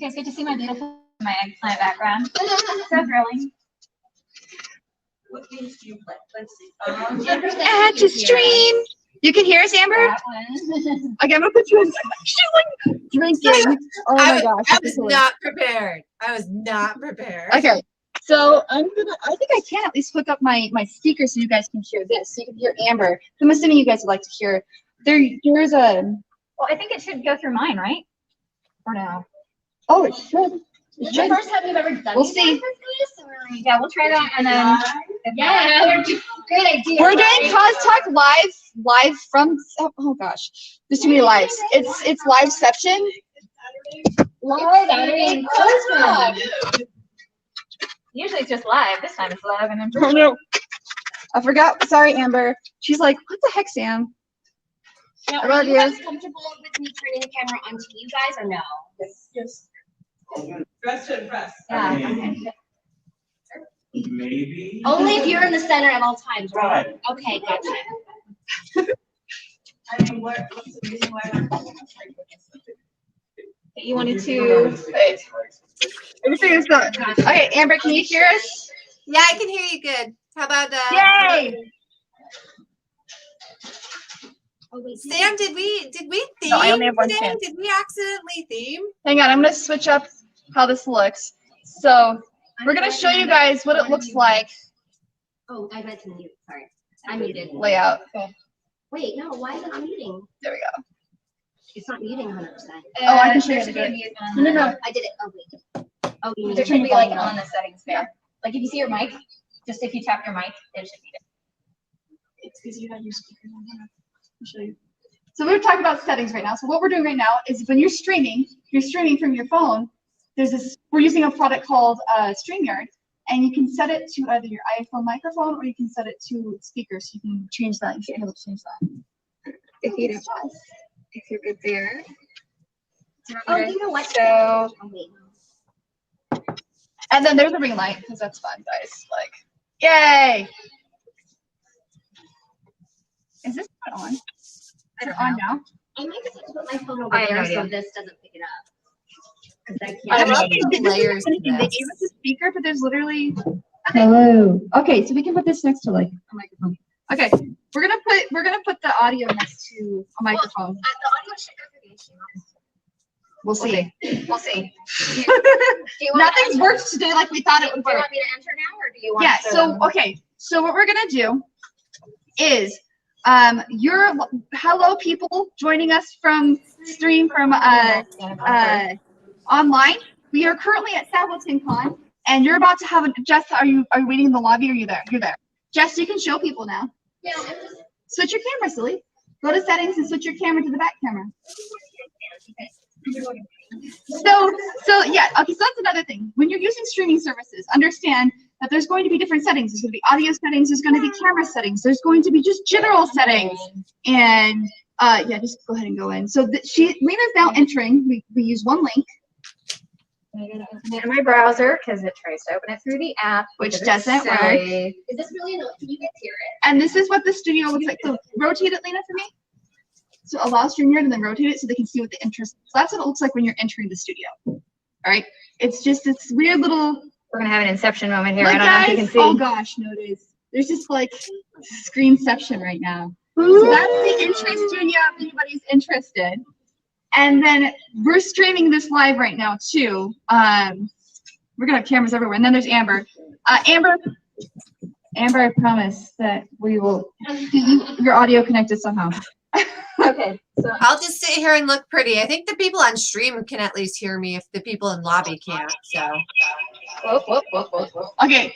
guys get to see my beautiful, my eggplant background. So thrilling. What games do you play? Let's see. Add to stream. You can hear us, Amber? Okay, I'm gonna put you in drinking. Oh my gosh. I was not prepared. I was not prepared. Okay. So I think I can at least hook up my speaker so you guys can hear this. So you can hear Amber. I'm assuming you guys would like to hear. There's a. Well, I think it should go through mine, right? Or no? Oh, it should. Is it the first time you've ever done We'll see. Yeah, we'll try that and then. Yeah, great idea. We're doing CosTalk live from. Oh gosh, there's too many lives. It's liveception. Live Saturday CosTalk. Usually it's just live. This time it's live and then. Oh no, I forgot. Sorry, Amber. She's like, what the heck, Sam? Now, I love are you you. guys comfortable with me turning the camera onto you guys or no? Yes. Press to impress. Yeah. Maybe. Only if you're in the center at all times, right? Right. Okay, gotcha. I mean, what's the reason why I'm You wanted to. Everything is done. Okay, Amber, can you hear us? Yeah, I can hear you good. How about Yay! Oh, wait, Sam, did we theme No, I only have one today? chance. Did we accidentally theme? Hang on, I'm gonna switch up how this looks. So we're gonna show you guys what it looks like. Oh, I meant to mute. Sorry. I muted. Layout. Wait, no, why is it not muting? There we go. It's not muting 100%. Oh, I can show you There how to should do be a it. mute on No, no, the- no. I did it. Oh, wait. Oh, you There muted. should be like on the settings there. Like if you see your mic, just if you tap your mic, it should be there. It's because you have your speakers on here. I'll show you. So we're talking about settings right now. So what we're doing right now is when you're streaming from your phone. We're using a product called StreamYard, and you can set it to either your iPhone microphone or you can set it to speakers. You can change that. You should be able to change that. If you're good there. Oh, you know what? So Oh, wait. And then there's a ring light because that's fun, guys. Like, yay! Is this not on? Is it on now? I might just have to put my phone over I have no there so idea. this doesn't pick it up. 'Cause I I can't. love the it. This layers isn't anything. to They this. gave us a speaker, but there's literally. Hello. Okay, so we can put this next to like a microphone. Okay, we're gonna put the audio next to a microphone. The audio should go through the issue. We'll see. we'll see. Do you want me to Nothing's enter? worked today like we thought it would Do you work. want me to enter now or do you want Yeah. to? So okay. So what we're gonna do is your hello people joining us from stream from online. We are currently at Saboten Con, and you're about to have a Jess. Are you waiting in the lobby? Or are you there? You're there. Jess, you can show people now. Yeah, I'm just. Switch your camera, silly. Go to settings and switch your camera to the back camera. So yeah, okay, so that's another thing. When you're using streaming services, understand that there's going to be different settings. There's going to be audio settings, there's going to be camera settings, there's going to be just general settings. And yeah, just go ahead and go in. So Lena's now entering. We use one link, I'm gonna open it in my browser because it tries to open it through the app, which is doesn't work. silly. Is this really annoying? Can you guys hear it? And this is what the studio looks like. So rotate it, Lena, for me. So allow StreamYard and then rotate it so they can see what the interest. So that's what it looks like when you're entering the studio. All right. It's just this weird little. We're gonna have an inception moment here. Look, I don't know if you guys. can see. Oh gosh, no, it is. There's just like screenception right now. So that's the entrance studio if anybody's interested. And then we're streaming this live right now too. We're gonna have cameras everywhere. And then there's Amber. Amber, I promise that we will get your audio connected somehow. Okay. So I'll just sit here and look pretty. I think the people on stream can at least hear me if the people in lobby can't. So whoop. Okay.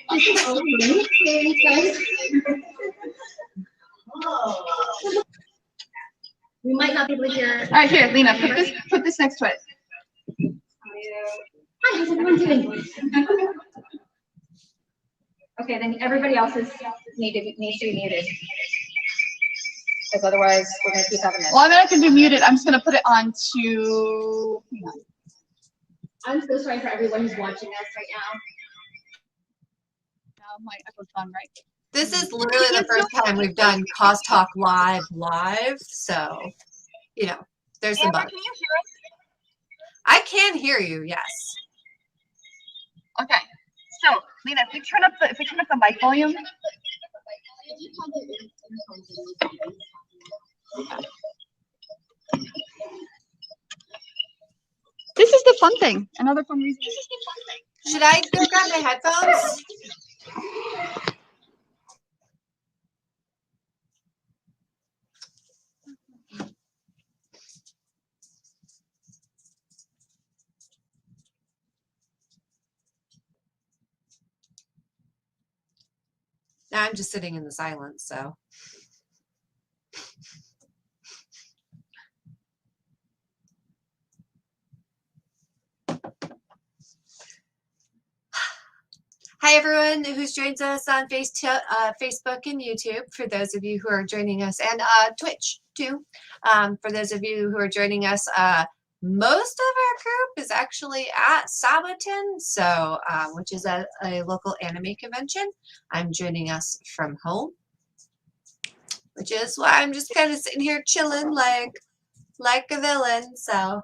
We might not be able to hear. All right, here, Lena, put this next to it. Hi, how's everyone doing? Okay, then everybody else's needs to be muted. Because otherwise we're gonna keep having this. Well, I'm not gonna do muted. I'm just gonna put it on to. Hang on. I'm so sorry for everyone who's watching us right now. Now my echo's on, right? this is literally the first time we've done CosTalk live. So, you know, there's some Amber, bugs. can you hear us? I can hear you, yes. Okay. So, Lena, if we turn up the mic volume. This is the fun thing. Another fun reason. This is the fun thing. Should I go grab my headphones? No, I'm just sitting in the silence, so. Hi, everyone who's joined us on Facebook and YouTube, for those of you who are joining us, and Twitch, too. For those of you who are joining us, most of our group is actually at Saboten, so, which is a local anime convention. I'm joining us from home, which is why I'm just kind of sitting here chilling like a villain, so.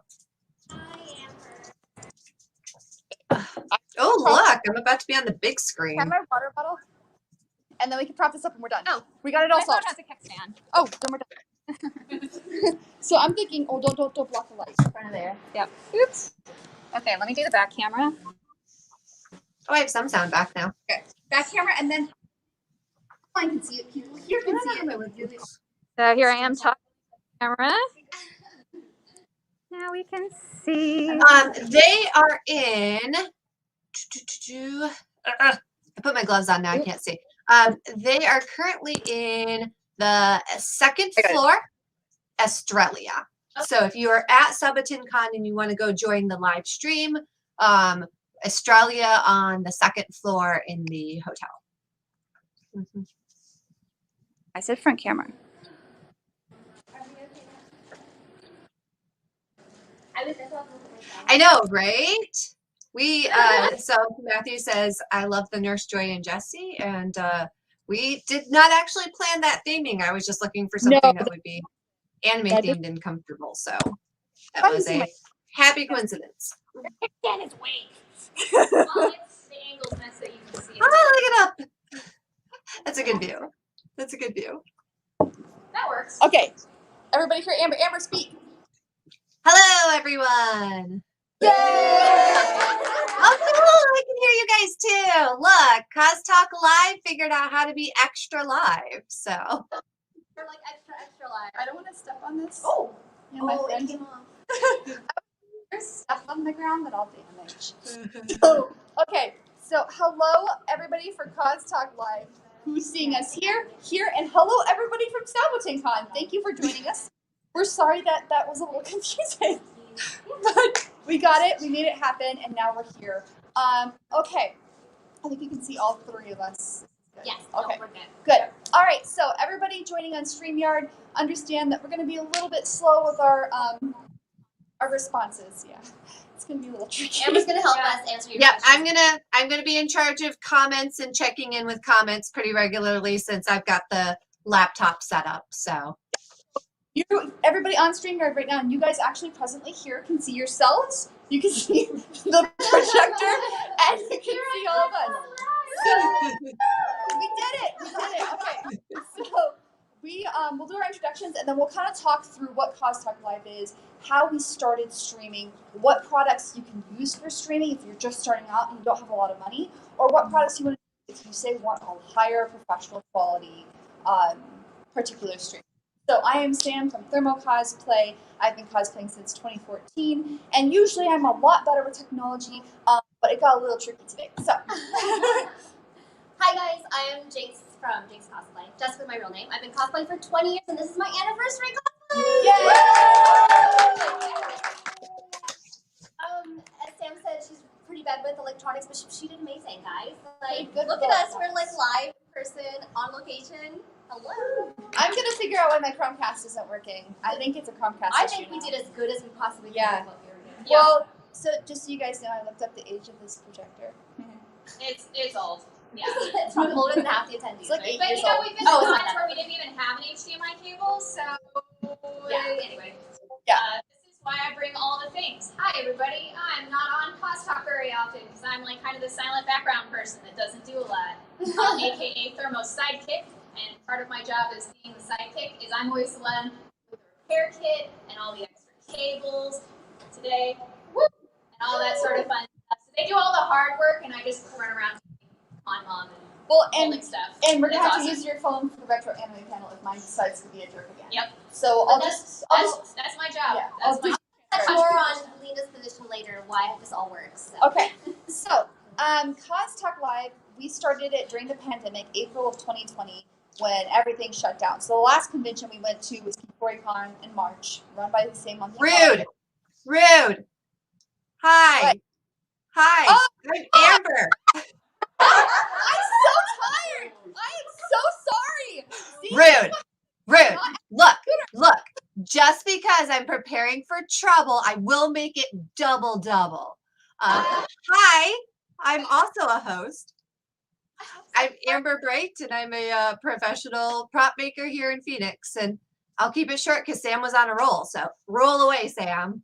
Oh, look, I'm about to be on the big screen. Have my water bottle, and then we can prop this up and we're done. Oh, we got it all solved. has a kickstand. Oh, then we're done. So I'm thinking, oh, don't block the light in front of there. Yep. Oops. Okay, let me do the back camera. Oh, I have some sound back now. Okay, back camera, and then I can see it. People here can see it. So here I am talking to the camera. Now we can see. They are in. I put my gloves on now. I can't see. They are currently in the second floor, Australia. So if you are at Saboten Con and you want to go join the live stream, Australia on the second floor in the hotel. Mm-hmm. I said front camera. I know, right? We so Matthew says, I love the Nurse Joy and Jessie, and we did not actually plan that theming. I was just looking for something that would be anime themed and comfortable. So that was a happy coincidence. Get his way. Well, it's the angle's mess that you can see. Oh, look it up. That's a good view. That's a good view. That works. Okay, everybody hear Amber. Amber, speak. Hello, everyone. Yay! Oh, cool. I can hear you guys too. Look, CosTalk Live figured out how to be extra live. So. We're like extra live. I don't want to step on this. Oh, Yeah, my it friend. came off. There's stuff on the ground that I'll damage. So, okay, so hello everybody for CosTalk Live, who's seeing us here, and hello everybody from Saboten Con. Thank you for joining us. We're sorry that was a little confusing, but we got it, we made it happen, and now we're here. Okay, I think you can see all three of us. Yes. Okay. We're good. Good. All right, so everybody joining on StreamYard, understand that we're going to be a little bit slow with our responses. Yeah, it's going to be a little tricky. Amber's gonna help us answer your Yeah, questions. I'm gonna be in charge of comments and checking in with comments pretty regularly since I've got the laptop set up. So Everybody on StreamYard right now, and you guys actually presently here can see yourselves. You can see the projector, and you can see all of us. So, we did it. Okay. So we'll do our introductions, and then we'll kind of talk through what CosTalk Live is, how we started streaming, what products you can use for streaming if you're just starting out and you don't have a lot of money, or what products you want to use if you say want a higher professional quality particular stream. So I am Sam from Thermo Cosplay. I've been cosplaying since 2014, and usually I'm a lot better with technology, but it got a little tricky today. So, Hi guys, I am Jace from Jace Cosplay. Jessica's my real name. I've been cosplaying for 20 years, and this is my anniversary cosplay. As Sam said, she's pretty bad with electronics, but she did amazing, guys. Like, good look at us. We're like live person on location. Hello. I'm gonna figure out why my Chromecast isn't working. I think it's a Chromecast I issue think we now. did as good as we possibly could Yeah. with what we were doing. Well, so just so you guys know, I looked up the age of this projector. It's old. Yeah. It's probably older than half the attendees. It's like right? 8 But years you know, old. we've been Oh, to it's times not where we didn't even have an HDMI cable, so Yeah, anyway. Yeah. This is why I bring all the things. Hi, everybody. I'm not on CosTalk very often because I'm like kind of the silent background person that doesn't do a lot. AKA Thermo's sidekick. And part of my job as being the sidekick is I'm always the one with the repair kit and all the extra cables today, and all that sort of fun stuff. So they do all the hard work, and I just run around on mom and holding stuff. And we're gonna It's have to awesome. use your phone for the retro anime panel if mine decides to be a jerk again. Yep. So That's my job. Yeah, That's my Touch more on Lena's position later, why this all works. So. Okay, so CosTalk Live, we started it during the pandemic, April of 2020, when everything shut down. So the last convention we went to was Con in March, run by the same monkey. Rude. Hi. What? Hi. Oh. I'm Amber. I'm so tired. I am so sorry. See? Rude. Look. Just because I'm preparing for trouble, I will make it double. Hi. I'm also a host. I'm Amber Bright, and I'm a professional prop maker here in Phoenix. And I'll keep it short because Sam was on a roll. So roll away, Sam.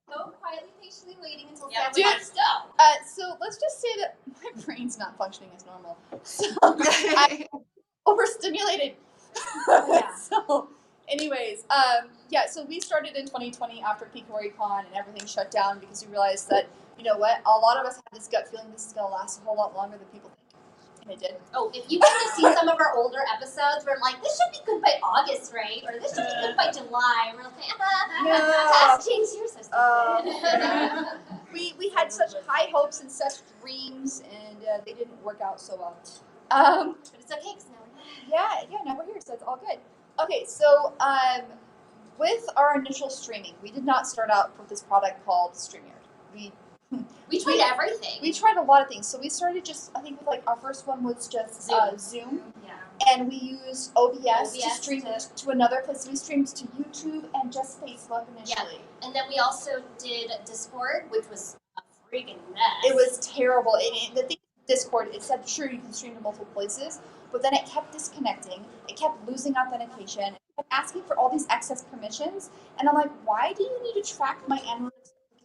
So quietly, patiently waiting until Yeah, Sam dude. stuff. So let's just say that my brain's not functioning as normal. So I'm overstimulated. Yeah. So, anyways, yeah. So we started in 2020 after Con and everything shut down because we realized that, you know what, a lot of us had this gut feeling this is gonna last a whole lot longer than people think, and it did. Oh, if you guys have seen some of our older episodes, we're like, this should be good by August, right? Or this should be good by July. We're like, that's James, you're so stupid. We had such high hopes and such dreams, and they didn't work out so well. But it's okay, because now we're here. yeah, now we're here, so it's all good. Okay, so with our initial streaming, we did not start out with this product called StreamYard. We tried everything. We tried a lot of things. So we started just, I think, with like our first one was just Zoom. Yeah. And we used OBS to stream to another place. We streamed to YouTube and just Facebook initially. Yeah. And then we also did Discord, which was a freaking mess. It was terrible. And the thing with Discord, it said, sure, you can stream to multiple places, but then it kept disconnecting. It kept losing authentication. It kept asking for all these access permissions. And I'm like, why do you need to track my analytics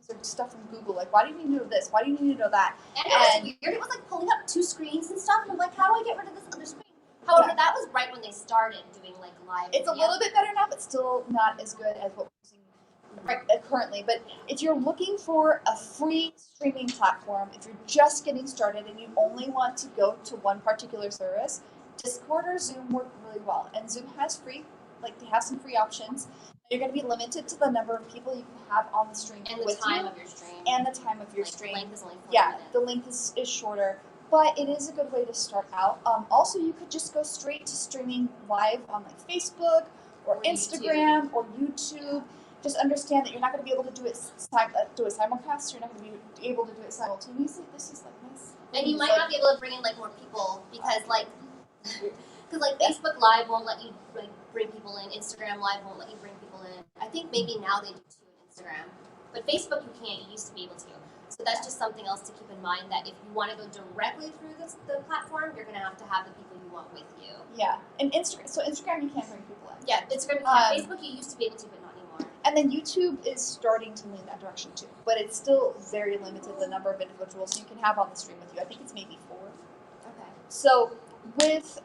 or stuff from Google? Like, why do you need to know this? Why do you need to know that? And it was weird. It was like pulling up two screens and stuff. And I'm like, how do I get rid of this other screen? However, that was right when they started doing like live. It's a little bit better now, but still not as good as what we're using currently. But if you're looking for a free streaming platform, if you're just getting started and you only want to go to one particular service, Discord or Zoom work really well. And Zoom has free, like they have some free options. You're going to be limited to the number of people you can have on the stream and the with time you, of your stream. and the time of your like, stream. The length is only 40 yeah, minutes. the length is shorter. But it is a good way to start out. Also, you could just go straight to streaming live on like Facebook or Instagram or YouTube. Just understand that you're not going to be able to do it simulcast. You're not going to be able to do it simultaneously. This is like nice. And you might not be able to bring in like more people because Facebook Live won't let you like bring people in. Instagram Live won't let you bring people in. I think maybe now they do too in Instagram, but Facebook you can't. You used to be able to. So that's just something else to keep in mind, that if you want to go directly through the platform, you're going to have the people you want with you. Yeah, and Instagram you can't bring people in. Yeah, Instagram you can. Facebook you used to be able to, but not anymore. And then YouTube is starting to lean that direction too, but it's still very limited the number of individuals you can have on the stream with you. I think it's maybe 4. Okay. So with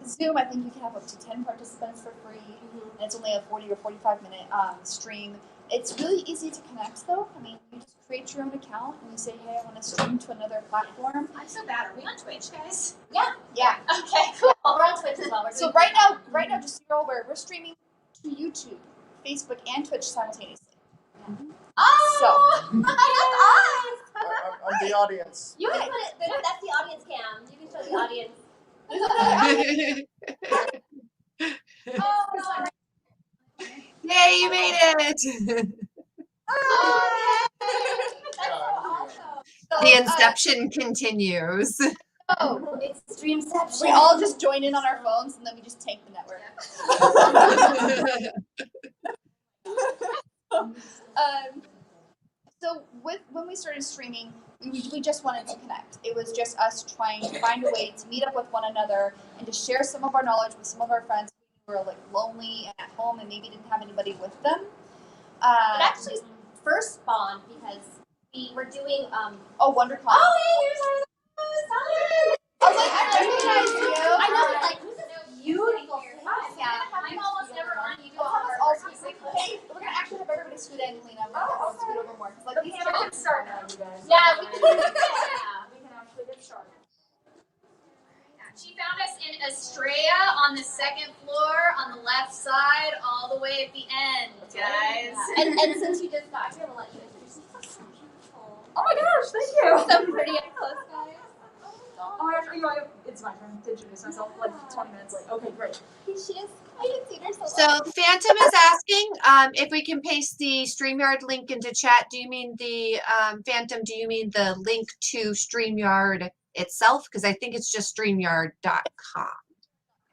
Zoom, I think you can have up to 10 participants for free, and it's only a 40 or 45 minute stream. It's really easy to connect though. I mean, you just create your own account and you say, hey, I want to stream to another platform. I'm so bad. Are we on Twitch, guys? Yeah. Okay, cool. We're on Twitch as well. So right now, just so you're aware, we're streaming to YouTube, Facebook, and Twitch simultaneously. Oh! So. I'm the audience. You can put it. That's the audience cam. You can show the audience. Oh no! Yay, you made it! Oh, that's so awesome. The inception continues. Oh, it's Dreamception. we all just join in on our phones and then we just tank the network. So when we started streaming, we just wanted to connect. It was just us trying to find a way to meet up with one another and to share some of our knowledge with some of our friends who were like lonely and at home and maybe didn't have anybody with them. But actually first spawned because we were doing Oh, WonderCon. Oh, hey, here's our Saboten. I was like, I recognize you. I know, it's like who's this beautiful face? Yeah. I'm almost never on you. Let's have us all scoot. Hey, we're gonna actually have everybody scoot in, Lena. We're gonna scoot over more. 'Cause, like, these Okay, we can start now, you guys. Yeah, we can. We can actually get started. She found us in Estrella on the second floor on the left side, all the way at the end, guys. And since you just got here, we'll let you introduce yourself. Oh my gosh, thank you. So pretty up close, guys. Oh my gosh, it's my turn to introduce myself like 20 minutes late. Okay, great. She is. I haven't seen her so So long. Phantom is asking if we can paste the StreamYard link into chat. Do you mean the Phantom? Do you mean the link to StreamYard itself? Because I think it's just StreamYard.com.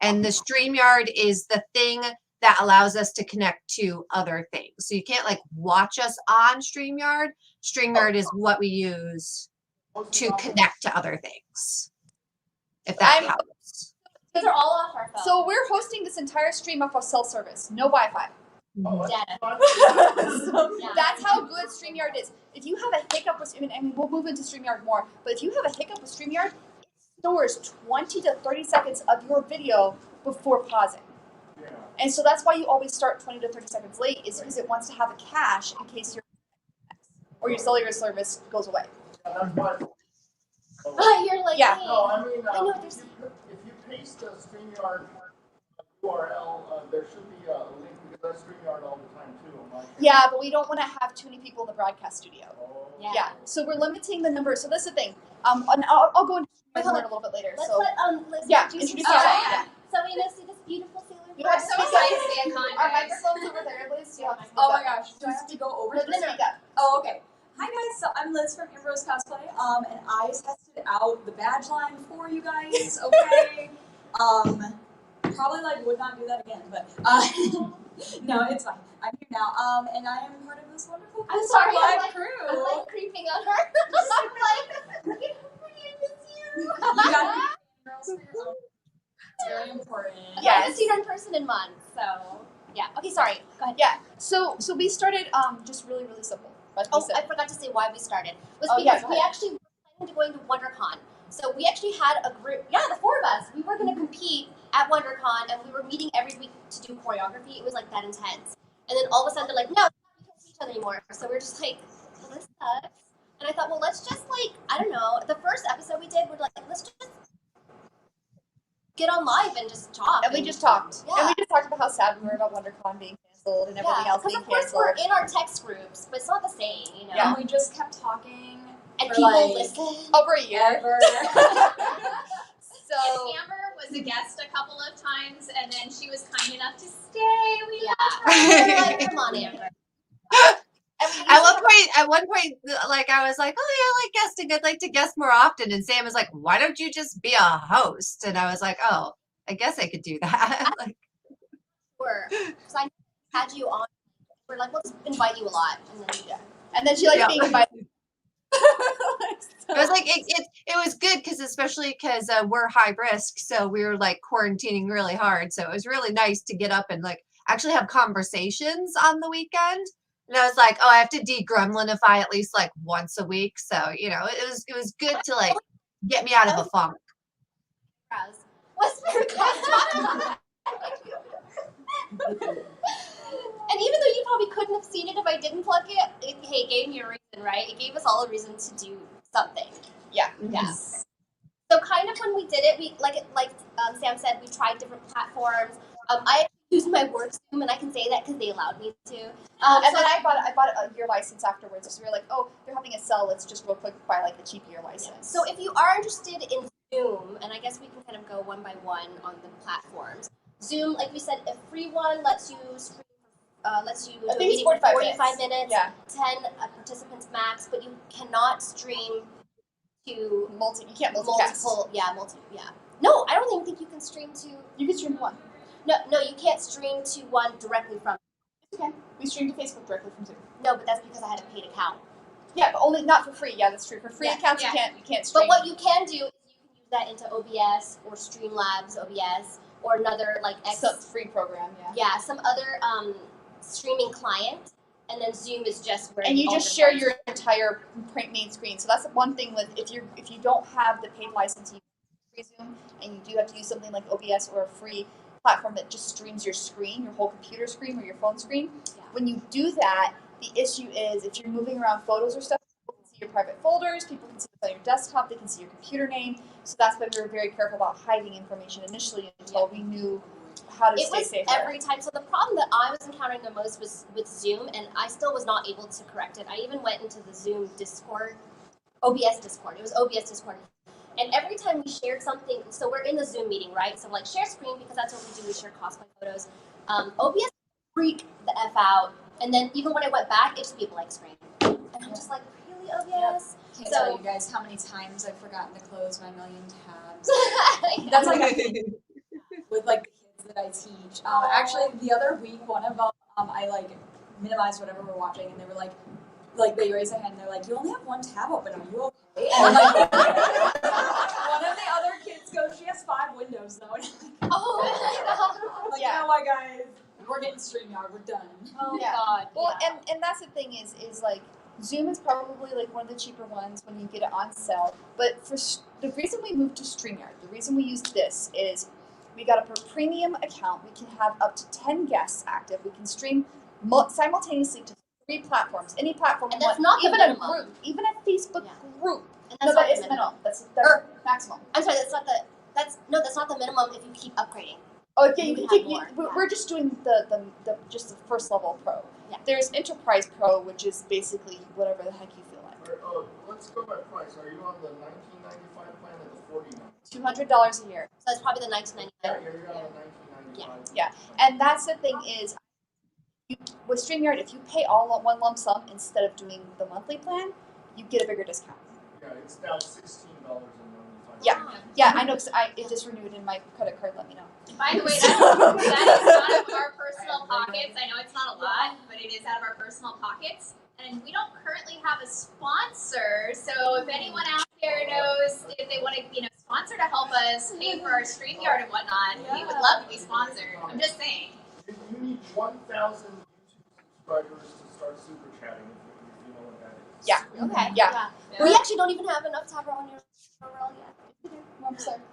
And the StreamYard is the thing that allows us to connect to other things. So you can't like watch us on StreamYard. StreamYard is what we use to connect to other things. If that helps. These are all off our phone. So we're hosting this entire stream off of cell service, no Wi-Fi. Data. Yeah. That's how good StreamYard is. If you have a hiccup with, I mean, we'll move into StreamYard more, but if you have a hiccup with StreamYard, it stores 20 to 30 seconds of your video before pausing. Yeah. And so that's why you always start 20 to 30 seconds late, is because it wants to have a cache in case your cellular service goes away. That's why. You're like, Yeah. hey. No, I mean, I know if you paste the StreamYard URL, there should be a link because I StreamYard all the time too. On my Yeah, but we don't want to have too many people in the broadcast studio. Oh. Yeah. So we're limiting the number. So that's the thing. And I'll go into StreamYard more in a little bit later. Let's So let's yeah, introduce introduce yourself. yourself. yeah. So we know see this beautiful sailor. You know, I'm so excited to be a con, our guys. microphone's over there, please. You have to speak Oh my up. gosh, do I have to go over No, to just this? speak up. Oh, okay. Hi guys, so I'm Liz from Ambrose Cosplay, and I tested out the badge line for you guys, okay? Probably would not do that again, but no, it's fine. I'm here now, and I am part of this wonderful I'm sorry, live I'm crew. I'm like creeping on her. I'm like, look at how pretty I miss you. You got girls for your own. It's very important. I Yes. haven't seen her in person in months, so yeah. Okay, sorry. Go ahead. Yeah. So we started just really simple. Like we Oh, said. I forgot to say why we started. Was Oh, yeah, because go we ahead. actually were planning to going to WonderCon. So we actually had a group. Yeah, the four of us. We were going to compete at WonderCon, and we were meeting every week to do choreography. It was like that intense. And then all of a sudden, they're like, "No, we can't see each other anymore." So we're just like, well, "This sucks." And I thought, well, let's just I don't know. The first episode we did, we're like, let's just get on live and just talk. And we just talked. Yeah. And we just talked about how sad we were about WonderCon being canceled and everything else because being of course canceled. we're in our text groups, but it's not the same, you know. Yeah. And we just kept talking And for people listen. Over a year. ever. So And Amber was a guest a couple of times, and then she was kind enough to stay. We We're like, come on, Amber. At one point, like I was like, oh yeah, I like guesting. I'd like to guest more often. And Sam was like, why don't you just be a host? And I was like, oh, I guess I could do that. Like, Because I had you on. We're like, let's invite you a lot, and then and then she likes Yeah. being invited. it was like it was good because especially because we're high risk, so we were like quarantining really hard. So it was really nice to get up and like actually have conversations on the weekend. And I was like, oh, I have to de-gremlinify at least like once a week. So you know, it was good to like get me out of a funk. Whisper. And even though you probably couldn't have seen it if I didn't plug it, it gave me a reason, right? It gave us all a reason to do something. Yeah. Yeah. So kind of when we did it, we Sam said, we tried different platforms. I used my work Zoom, and I can say that because they allowed me to. And So then I bought a year license afterwards. So we were like, oh, they're having a sale. Let's just real quick buy like the cheap year license. So if you are interested in Zoom, and I guess we can kind of go one by one on the platforms. Zoom, like we said, a free one lets you stream. Lets you do I a think it's meeting for 45 minutes. Yeah. 10 participants max, but you cannot stream to You can't multicast. multiple. No, I don't even think you can stream to. You can stream one. No, you can't stream to one directly from. Okay. We stream to Facebook directly from Zoom. No, but that's because I had a paid account. Yeah, but only not for free. Yeah, that's true. For free Yeah. accounts, Yeah. you can't stream. But what you can do is you can use that into OBS or Streamlabs OBS or another like Some free program, yeah. yeah, some other streaming client, and then Zoom is just where And you all just share friends your entire main screen. So that's one thing with if you don't have the paid license, you free Zoom, and you do have to use something like OBS or a free platform that just streams your screen, your whole computer screen or your phone screen. Yeah. When you do that, the issue is if you're moving around photos or stuff, people can see your private folders, people can see what's on your desktop, they can see your computer name. So that's why we were very careful about hiding information initially until we knew how to It stay was safe. every time. So the problem that I was encountering the most was with Zoom, and I still was not able to correct it. I even went into the Zoom Discord, OBS Discord. It was OBS Discord. And every time we shared something, so we're in the Zoom meeting, right? So like share screen, because that's what we do, we share cosplay photos. OBS freak the F out. And then even when I went back, it just be a blank screen. And I'm just like, really, OBS? Can't tell you guys how many times I've forgotten to close my million tabs. Yeah. That's like with like the kids that I teach. Actually, the other week, one of them, I like minimized whatever we're watching, and they were like they raised their hand, and they're like, "You only have one tab open. Are you okay?" And I'm like, one of the other kids goes, "She has 5 windows though." And I'm like, Oh my God. I'm like, Yeah. you know what, guys? We're getting StreamYard. We're done. Oh Yeah. God. Well, yeah. and that's the thing is like Zoom is probably like one of the cheaper ones when you get it on sale. But for the reason we moved to StreamYard, the reason we used this is we got a premium account. We can have up to 10 guests active. We can stream simultaneously to 3 platforms, any platform. And you that's want, not the even minimum. a group, even a Facebook Yeah. group. And No, that's that not is the minimum. minimum. That's maximum. I'm sorry, that's not the minimum if you keep upgrading. Oh yeah, You you can can have keep. more, yeah. We're just doing the just the first level pro. Yeah. There's Enterprise Pro, which is basically whatever the heck you feel like. Let's go by price. Are you on the $19.95 plan or the $49? $200 a year. So that's probably the 1999. Yeah, you're on the $19.95. Yeah. And that's the thing is, with StreamYard, if you pay all on one lump sum instead of doing the monthly plan, you get a bigger discount. Yeah, it's now $16.95. Yeah. Yeah, I know. Cause it just renewed, and my credit card let me know. By the way, that is out of our personal pockets. I know it's not a lot, but it is out of our personal pockets. And we don't currently have a sponsor. So if anyone out there knows if they want to, sponsor to help us pay for our StreamYard and whatnot, we would love to be sponsored. I'm just saying. You need 1,000 YouTube subscribers to start super chatting, if you know what that is. Yeah. Okay. Yeah. We actually don't even have enough tab on your URL yet.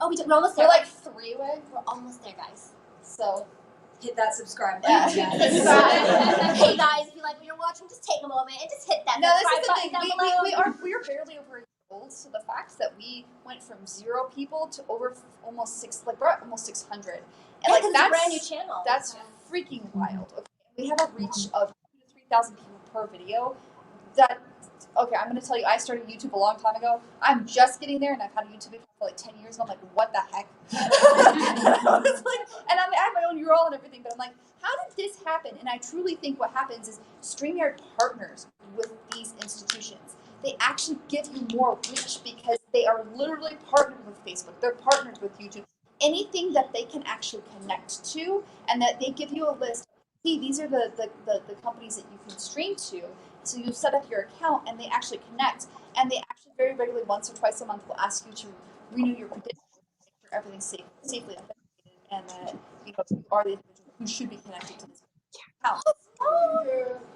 Oh, we do. We're almost there. We're like 3 away. We're almost there, guys. So Hit that subscribe Yeah. button. Hey guys, if you like what you're watching, just take a moment and just hit that no, this subscribe is the button thing. down below. We are barely over a year old. So the fact that we went from 0 people to over almost 600, and Yeah, like 'cause it's that's a brand new channel. That's freaking wild. Okay, we have a reach of 2,000 to 3,000 people per video. Okay, I'm gonna tell you, I started YouTube a long time ago. I'm just getting there, and I've had a YouTube account for like 10 years, and I'm like, what the heck? And I have my own URL and everything, but I'm like, how did this happen? And I truly think what happens is StreamYard partners with these institutions. They actually give you more reach because they are literally partnered with Facebook. They're partnered with YouTube. Anything that they can actually connect to, and that they give you a list. See, these are the companies that you can stream to. So you set up your account, and they actually connect. And they actually very regularly, once or twice a month, will ask you to renew your credentials, make sure everything's safely authenticated, and that you are the individual who should be connected to this account.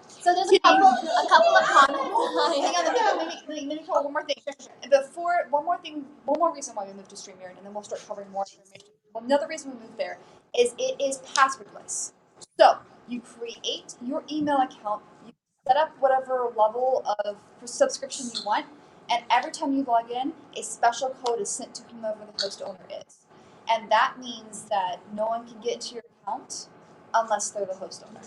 So there's a couple of comments. Hang on, let me tell one more thing. And one more reason why we moved to StreamYard, and then we'll start covering more information. Well, another reason we moved there is it is passwordless. So you create your email account, you set up whatever level of subscription you want, and every time you log in, a special code is sent to whomever the host owner is. And that means that no one can get into your account unless they're the host owner.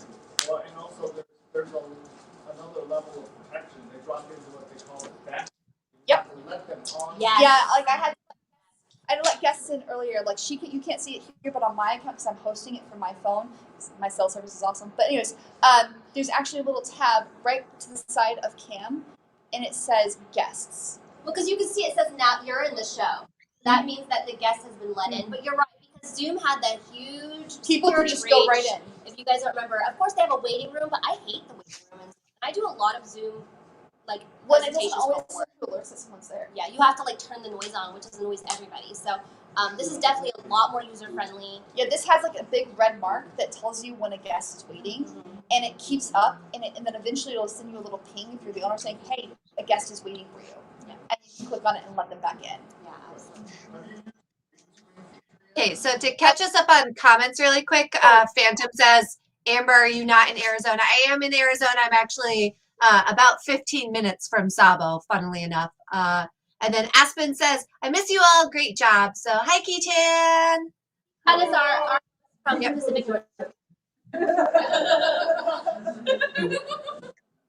Well, and also there's another level of protection. They drop into what they call a back. Yep. You let them on. Yes. Yeah, like I let guests in earlier. Like you can't see it here, but on my account, because I'm hosting it from my phone, my cell service is awesome. But anyways, there's actually a little tab right to the side of Cam, and it says guests. Well, because you can see it says now you're in the show. That means that the guest has been let in. But you're right, because Zoom had that huge People can security just go breach. right in. If you guys don't remember, of course they have a waiting room, but I hate the waiting room. And I do a lot of Zoom When it doesn't presentations always before. send alerts that someone's there. Yeah, you have to turn the noise on, which is annoys everybody. So This is definitely a lot more user friendly. Yeah, this has like a big red mark that tells you when a guest is waiting, and it keeps up, and then eventually it'll send you a little ping if you're the owner saying, "Hey, a guest is waiting for you," and you can click on it and let them back in. Yeah, absolutely. Okay, so to catch us up on comments really quick, Phantom says, Amber, are you not in Arizona? I am in Arizona. I'm actually about 15 minutes from Sabo, funnily enough. And then Aspen says, I miss you all. Great job. So hi, Keaton. That is our from the Pacific Northwest.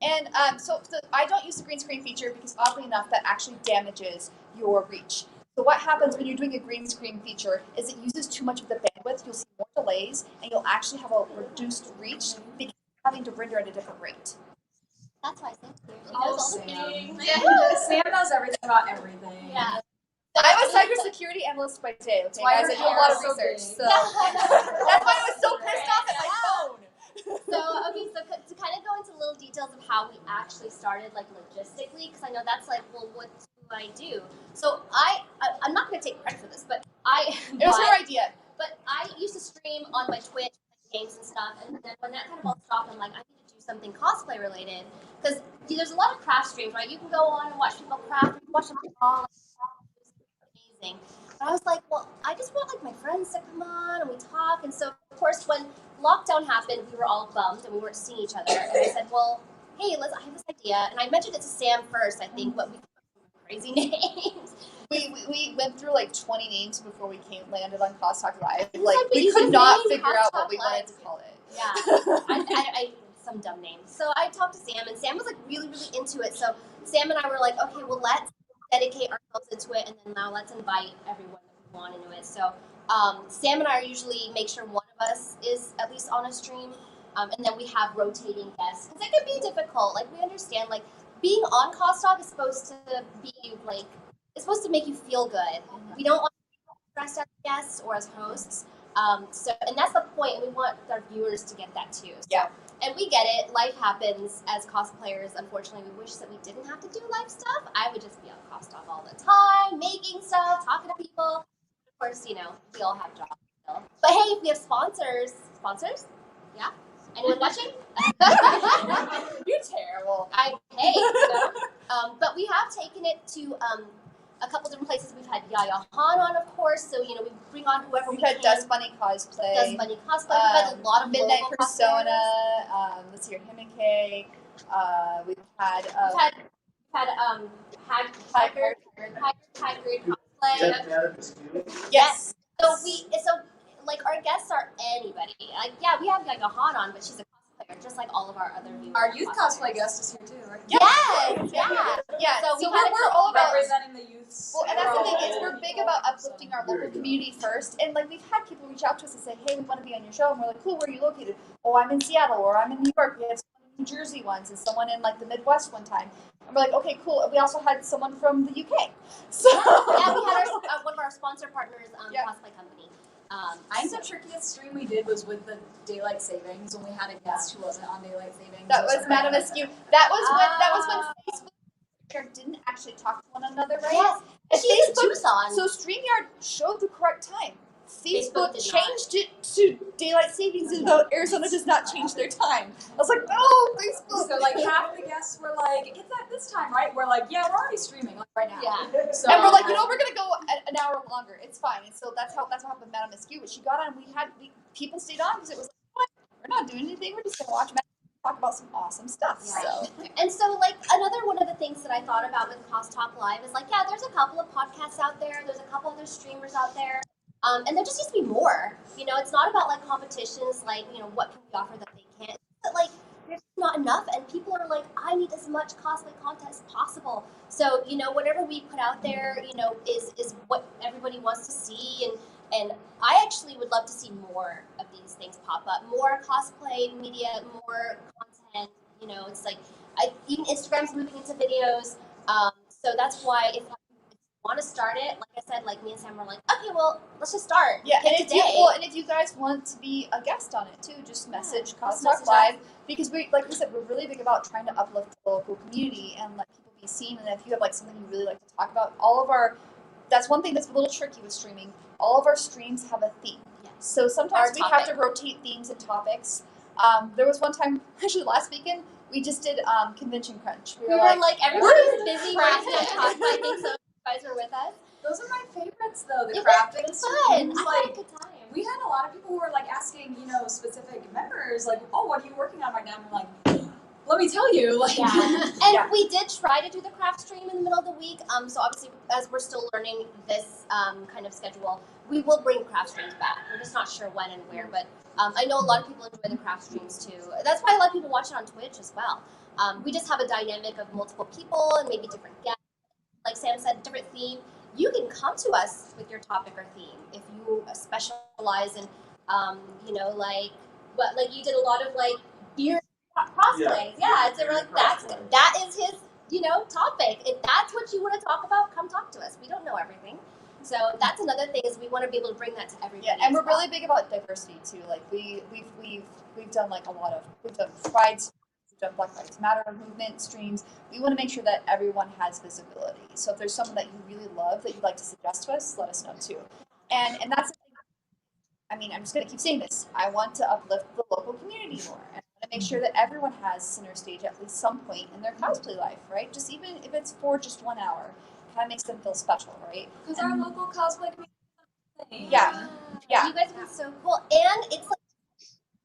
And so I don't use the green screen feature because oddly enough, that actually damages your reach. So what happens when you're doing a green screen feature is it uses too much of the bandwidth. You'll see more delays, and you'll actually have a reduced reach because you're having to render at a different rate. That's why Sam's here. She knows Oh, all the Sam. things. Sam knows everything about everything. Yeah. I'm a cybersecurity analyst by day. Okay, why guys, I your do a lot of hair is so research. big. So that's why I was so pissed off at my phone. So to kind of go into little details of how we actually started, like logistically, because I know that's like, well, what do I do? So I'm not going to take credit for this, but It was her idea. But I used to stream on my Twitch games and stuff, and then when that kind of all stopped, I'm like, I need to do something cosplay related, because there's a lot of craft streams, right? You can go on and watch people craft, you can watch them all, amazing. But I was like, well, I just want like my friends to come on and we talk, and so of course when lockdown happened, we were all bummed and we weren't seeing each other, and I said, well, hey, I have this idea, and I mentioned it to Sam first, I think, but we came up with some crazy names. We went through like 20 names before we landed on CosTalk Live. It was like like the we could easiest not name, figure out what CosTalk we wanted Live. to call it. Yeah, I some dumb name. So I talked to Sam, and Sam was like really, really into it. So Sam and I were like, okay, well, let's dedicate ourselves into it, and then now let's invite everyone that we want into it. So Sam and I usually make sure one of us is at least on a stream, and then we have rotating guests, because it can be difficult. Like, we understand, like, being on CosTalk is supposed to be like, it's supposed to make you feel good. We don't want to be stressed as guests or as hosts. And that's the point, and we want our viewers to get that too. So, Yeah. And we get it. Life happens as cosplayers. Unfortunately, we wish that we didn't have to do live stuff. I would just be on CosTalk all the time, making stuff, talking to people. Of course, we all have jobs still. But hey, if we have sponsors, yeah? Anyone watching? You're terrible. But we have taken it to a couple different places. We've had Yaya Han on, of course. So we bring on whoever We've we had can. Dust Bunny cosplay. Dust Bunny cosplay. We've had a lot of Midnight local Persona. cosplayers. Let's see here, him and Kay. We've had Haggard cosplay. Jeff Madden. yes. So like our guests are anybody. Like, yeah, we have Yaya Han on, but she's a cosplayer, just like all of our other viewers. Our youth cosplay guest is here too, right? Yes, yeah. So we we're all about representing the youths. Well, and that's the thing is we're big about uplifting our local community first. And like we've had people reach out to us and say, hey, we want to be on your show. And we're like, cool, where are you located? Oh, I'm in Seattle, or I'm in New York. We had someone in New Jersey once, and someone in like the Midwest one time. And we're like, okay, cool. And we also had someone from the UK. So Yeah, we had one of our sponsor partners, cosplay company. I think the trickiest stream we did was with the daylight savings when we had a guest who wasn't on daylight savings. that was Madam Askew. That was when Facebook didn't actually talk to one another, right? Yes, And she's in Tucson. So StreamYard showed the correct time. Facebook did changed it to daylight savings, and Arizona does not change their time. I was like, oh, Facebook. So like half the guests were like, it's at this time, right? We're like, yeah, we're already streaming like right now. Yeah. So, And we're like, we're gonna go an hour longer. It's fine. And so that's what happened with Madam Askew. But she got on. People stayed on because it was like, what? We're not doing anything. We're just gonna watch Madam talk about some awesome stuff. Right. So And so, like, another one of the things that I thought about with CosTalk Live is like, yeah, there's a couple of podcasts out there. There's a couple other streamers out there. And there just needs to be more. It's not about like competitions, like, what can we offer that they can't. But like, there's not enough, and people are like, I need as much cosplay content as possible. So, whatever we put out there, is what everybody wants to see, and I actually would love to see more of these things pop up, more cosplay media, more content. It's like even Instagram's moving into videos. So that's why if want to start it, like I said, like me and Sam were like, okay, well, let's just start. yeah, Pick and a day. if you guys want to be a guest on it too, just message CosTalk message Live, because like we said, we're really big about trying to uplift the local community and let people be seen. And if you have like something you really like to talk about, that's one thing that's a little tricky with streaming. all of our streams have a theme. So sometimes Our we have to topic. rotate themes and topics. There was one time, actually last weekend, we just did convention crunch. We were like, everybody's busy crafting and cosplay. I think so. You guys were with us. Those are my favorites, though. The It was crafting fun. streams. I Like, had a good time. we had a lot of people who were like asking, you know, specific members, like, oh, what are you working on right now? And we're like, let me tell you. Like, Yeah, and we did try to do the craft stream in the middle of the week. So obviously, as we're still learning this kind of schedule, we will bring craft streams back. We're just not sure when and where, but I know a lot of people enjoy the craft streams too. That's why a lot of people watch it on Twitch as well. We just have a dynamic of multiple people and maybe different guests. Like Sam said, different theme. You can come to us with your topic or theme if you specialize in, you know, like you did a lot of like beer cosplays. Yeah, so we're like that is his, you know, topic. If that's what you want to talk about, come talk to us. We don't know everything, so that's another thing is we want to be able to bring that to everybody. Yeah, and as we're well. really big about diversity too. Like we've done like we've done Pride, we've done Black Lives Matter movement streams. We want to make sure that everyone has visibility. So if there's someone that you really love that you'd like to suggest to us, let us know too. And that's the thing. I mean, I'm just gonna keep saying this. I want to uplift the local community more. And I want to make sure that everyone has center stage at least some point in their cosplay life, right? Just even if it's for just 1 hour, kind of makes them feel special, right? because our local cosplay community. Yeah. Yeah. You guys have been so cool, and it's like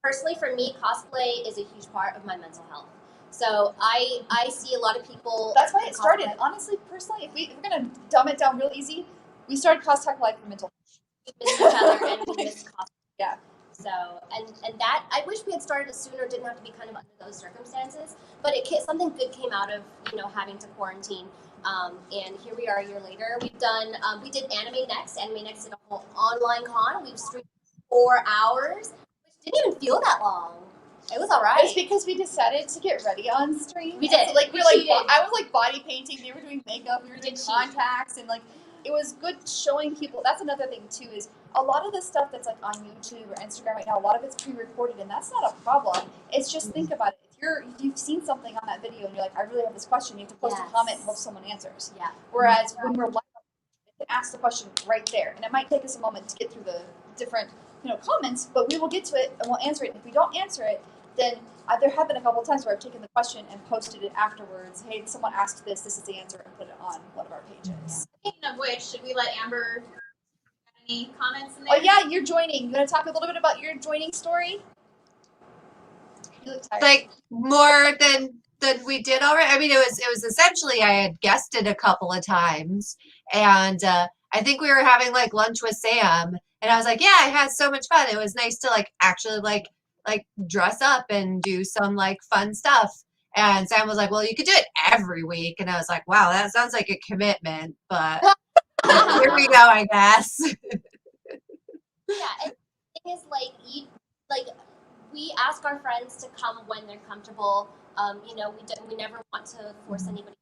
personally for me, cosplay is a huge part of my mental health. So I see a lot of people. That's why it started. cosplay. Honestly, personally, if we're gonna dumb it down real easy, we started CosTalk Live for mental. We miss each other and we miss cosplay. Yeah. So and that I wish we had started it sooner. Didn't have to be kind of under those circumstances, but something good came out of having to quarantine. And here we are a year later. We've done we did Anime Next. Anime Next did a whole online con. We've streamed 4 hours, which didn't even feel that long. It was all right. It's because we decided to get ready on stream. We did. So, like We we're like cheated. I was like body painting. They were doing makeup. We were doing did cheat. contacts, and like it was good showing people. That's another thing too. Is a lot of the stuff that's like on YouTube or Instagram right now. A lot of it's pre-recorded, and that's not a problem. It's just think about it. If you've seen something on that video and you're like, I really have this question, you have to post Yes. a comment and hope someone answers. Yeah. Whereas when we're live, we can ask the question right there, and it might take us a moment to get through the different comments, but we will get to it and we'll answer it. If we don't answer it, then there have been a couple of times where I've taken the question and posted it afterwards. Hey, someone asked this. This is the answer, and put it on one of our pages. Speaking of which, should we let Amber have any comments in there? Oh yeah, you're joining. You want to talk a little bit about your joining story? You look tired. Like more than we did already. I mean, it was essentially I had guested a couple of times, and I think we were having like lunch with Sam, and I was like, yeah, I had so much fun. It was nice to like actually like dress up and do some like fun stuff. And Sam was like, well, you could do it every week, and I was like, wow, that sounds like a commitment, but here we go, I guess. Yeah, and the thing is, we ask our friends to come when they're comfortable. We never want to force anybody.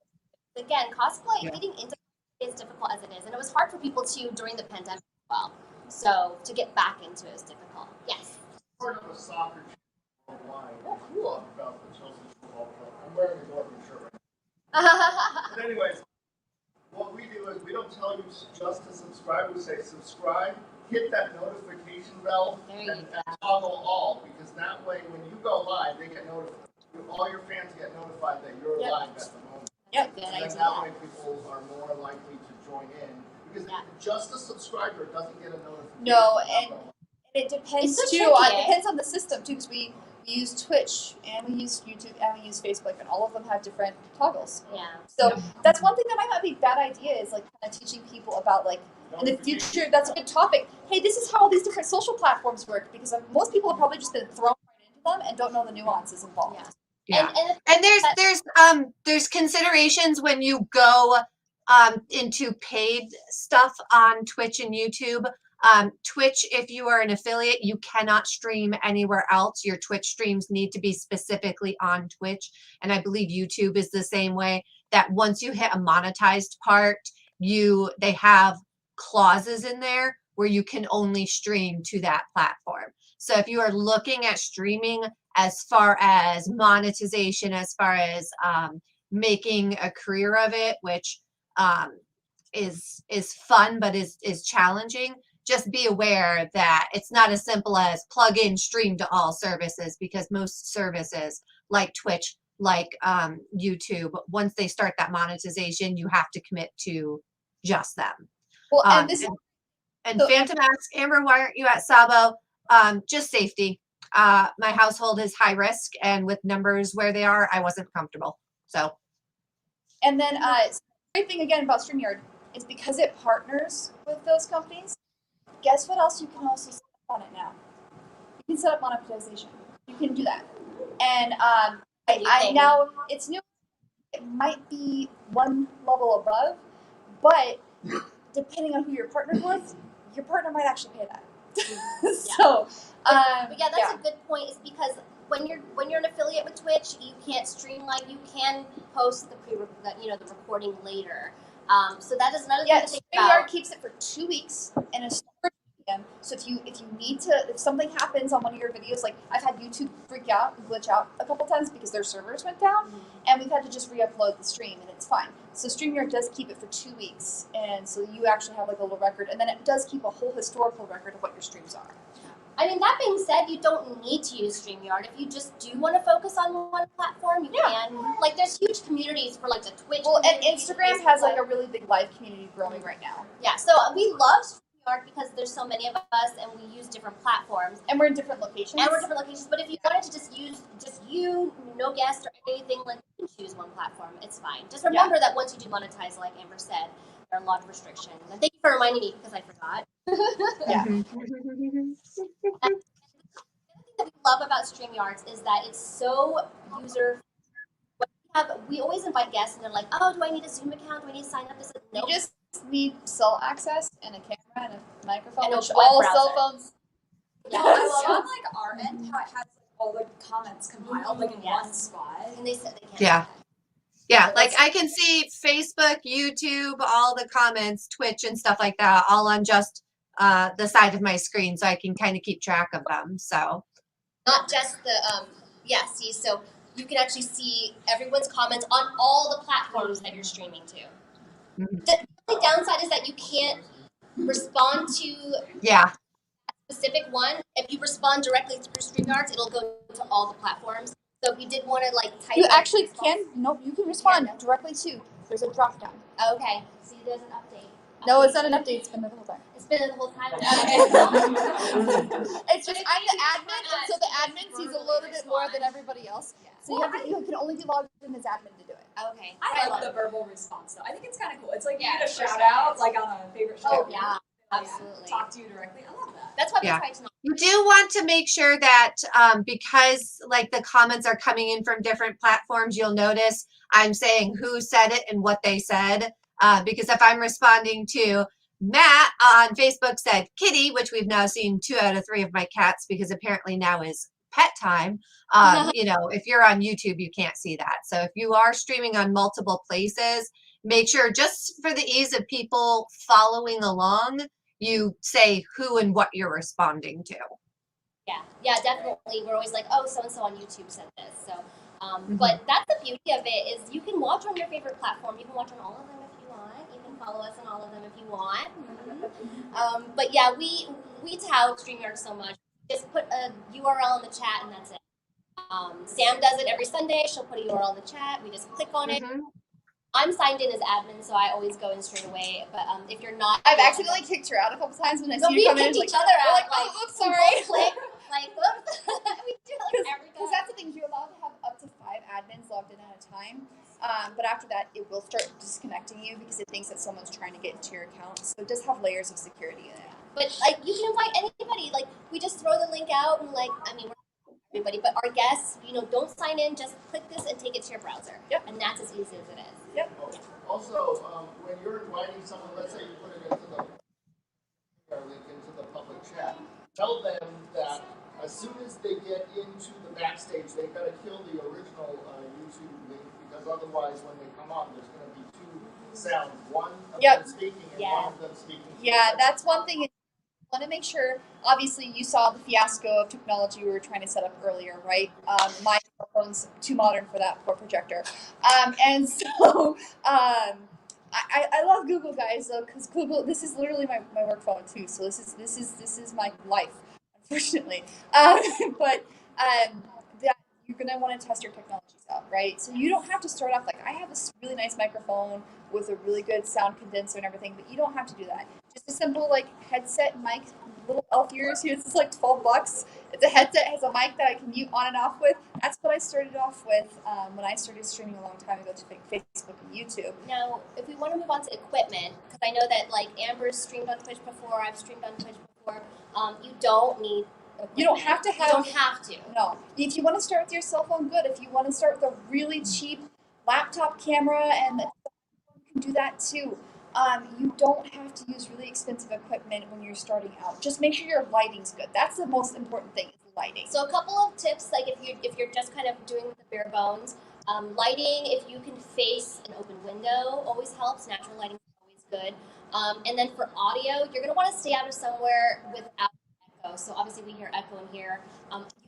Again, cosplay, getting into it is difficult as it is, and it was hard for people too during the pandemic as well. So to get back into it is difficult. Yes. Part of a soccer team online. Oh, cool. About the Chelsea Football Club. I'm wearing the Dortmund shirt right now. But anyways, what we do is we don't tell you just to subscribe. We say subscribe, hit that notification bell, There you and go. toggle all, because that way when you go live, they get notified. All your fans get notified that you're Yep. live at the moment. Yep. Good And idea. then that way people are more likely to join in, because Yeah. just a subscriber doesn't get a notification. No, and it depends It's so too. tricky, It eh? depends on the system too, because we use Twitch and we use YouTube and we use Facebook, and all of them have different toggles. Yeah. So that's one thing that might not be a bad idea, is like kind of teaching people about like in the future. That's a good topic. Hey, this is how all these different social platforms work, because most people have probably just been thrown right into them and don't know the nuances involved. Yeah. Yeah. And There's considerations when you go into paid stuff on Twitch and YouTube. Twitch, if you are an affiliate, you cannot stream anywhere else. Your Twitch streams need to be specifically on Twitch. And I believe YouTube is the same way, that once you hit a monetized part, they have clauses in there where you can only stream to that platform. So if you are looking at streaming as far as monetization, as far as making a career of it, which is fun but is challenging, just be aware that it's not as simple as plug in stream to all services, because most services like Twitch, like YouTube, once they start that monetization, you have to commit to just them. Well, and this and so, Phantom asks, Amber, why aren't you at Sabo? Just safety. My household is high risk, and with numbers where they are, I wasn't comfortable. So. And then the great thing again about StreamYard is because it partners with those companies. Guess what else you can also set up on it now? You can set up monetization. You can do that. And I now it's new. It might be one level above, but depending on who you're partnered with, your partner might actually pay that. So, but yeah, that's a good point. Is because when you're an affiliate with Twitch, you can't stream live. You can post the the recording later. So that is another thing to think about. StreamYard keeps it for 2 weeks and it's so if something happens on one of your videos, like I've had YouTube freak out and glitch out a couple times because their servers went down, and we've had to just re-upload the stream, and it's fine. So StreamYard does keep it for 2 weeks, and so you actually have like a little record, and then it does keep a whole historical record of what your streams are. I mean, that being said, you don't need to use StreamYard. If you just do want to focus on one platform, you can. Like, there's huge communities for, like, the Twitch community. And Instagram has, like, a really big live community growing right now. Yeah, so we love StreamYard because there's so many of us, and we use different platforms. And we're in different locations. But if you wanted to just use you, no guest or anything, like, you can choose one platform. It's fine. Just remember that once you do monetize, like Amber said, there are a lot of restrictions. And thank you for reminding me because I forgot. Yeah. The thing that we love about StreamYards is that it's so user. We always invite guests, and they're like, "Oh, do I need a Zoom account? Do I need to sign up?" This, no. You just need cell access and a camera and a microphone, and which all cell phones. Yeah, I love on like our end how it has all the comments compiled like in one spot, and they said they can't. Yeah. Yeah, like I can see Facebook, YouTube, all the comments, Twitch and stuff like that, all on just the side of my screen, so I can kind of keep track of them. So not just the see, so you can actually see everyone's comments on all the platforms that you're streaming to. The only downside is that you can't respond to a specific one. If you respond directly through StreamYards, it'll go to all the platforms. So if you did want to like type, you actually can. Nope, you can respond directly to. There's a drop down. Okay, see, there's an update. No, it's not an update. It's been there the whole time. It's been there the whole time. It's just I'm the admin, and so the admin sees a little bit more than everybody else. So you can only be logged in as admin to do it. Okay. I like the verbal response though. I think it's kind of cool. It's like you get a shout out like on a favorite show. Oh yeah. Absolutely. Talk to you directly. I love that. That's why we try to not. You do want to make sure that because like the comments are coming in from different platforms, you'll notice I'm saying who said it and what they said. Because if I'm responding to Matt on Facebook said kitty, which we've now seen 2 out of 3 of my cats because apparently now is pet time. If you're on YouTube, you can't see that. So if you are streaming on multiple places, make sure just for the ease of people following along, you say who and what you're responding to. Yeah, definitely. We're always like, oh, so-and-so on YouTube said this. So, but that's the beauty of it is you can watch on your favorite platform. You can watch on all of them if you want. You can follow us on all of them if you want. But yeah, we tout StreamYard so much. Just put a URL in the chat and that's it. Sam does it every Sunday. She'll put a URL in the chat. We just click on it. I'm signed in as admin, so I always go in straight away. But if you're not, I've accidentally kicked her out a couple times when I see you come in. We kicked each other out. Like, oh, oops, sorry. Click, like, oops. We do like every time. Because that's the thing, you're allowed to have up to 5 admins logged in at a time. But after that, it will start disconnecting you because it thinks that someone's trying to get into your account. So it does have layers of security in it. But like, you can invite anybody. Like, we just throw the link out and like, I mean, we're everybody, but our guests, don't sign in. Just click this and take it to your browser. Yep. And that's as easy as it is. Yep. Also, when you're inviting someone, let's say you put it into the link into the public chat, tell them that as soon as they get into the backstage, they've got to kill the original YouTube link because otherwise, when they come on, there's going to be 2 sounds, one of them speaking and one of them speaking. Yeah, that's one thing. Want to make sure, obviously you saw the fiasco of technology we were trying to set up earlier, right? My cell phone's too modern for that poor projector. And so I love Google, guys, though, because Google, this is literally my work phone too. So this is my life, unfortunately. Um, but that you're gonna want to test your technologies out, right? So you don't have to start off like I have this really nice microphone with a really good sound condenser and everything, but you don't have to do that. Just a simple like headset mic, little elf ears here. This is like $12. It's a headset, has a mic that I can mute on and off with. That's what I started off with when I started streaming a long time ago to Facebook and YouTube. Now, if we want to move on to equipment, because I know that like Amber's streamed on Twitch before, I've streamed on Twitch before. You don't need. Equipment. You don't have to have. You don't have to. No. If you want to start with your cell phone, good. If you want to start with a really cheap laptop camera, and you can do that too. You don't have to use really expensive equipment when you're starting out. Just make sure your lighting's good. That's the most important thing, is lighting. So a couple of tips, like if you're just kind of doing with the bare bones, lighting, if you can face an open window, always helps. Natural lighting is always good. And then for audio, you're going to want to stay out of somewhere without echo. So obviously we hear echo in here.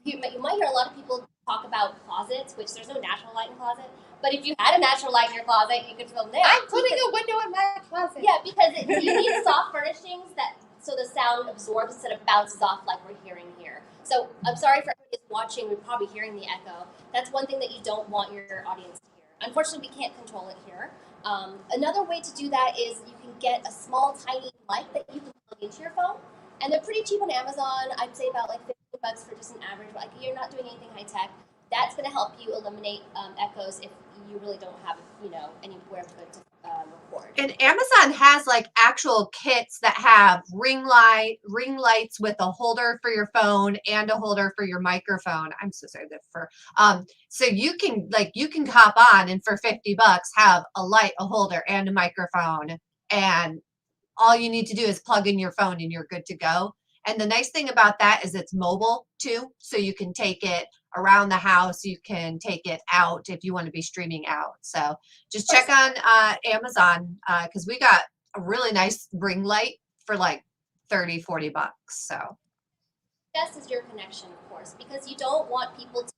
You might hear a lot of people talk about closets, which there's no natural light in the closet. But if you had a natural light in your closet, you could film there. I'm putting a window in my closet. Yeah, because you need soft furnishings so the sound absorbs instead of bounces off like we're hearing here. So I'm sorry for everybody who's watching, we're probably hearing the echo. That's one thing that you don't want your audience to hear. Unfortunately, we can't control it here. Another way to do that is you can get a small, tiny mic that you can plug into your phone. And they're pretty cheap on Amazon. I'd say about like $50 for just an average, but like you're not doing anything high tech. That's going to help you eliminate echoes if you really don't have, anywhere good to record. And Amazon has like actual kits that have ring lights with a holder for your phone and a holder for your microphone. I'm so sorry so you can hop on and for $50 have a light, a holder, and a microphone, and all you need to do is plug in your phone and you're good to go. And the nice thing about that is it's mobile too. So you can take it around the house. You can take it out if you want to be streaming out. So just check on Amazon because we got a really nice ring light for like $30-$40. So best is your connection, of course, because you don't want people to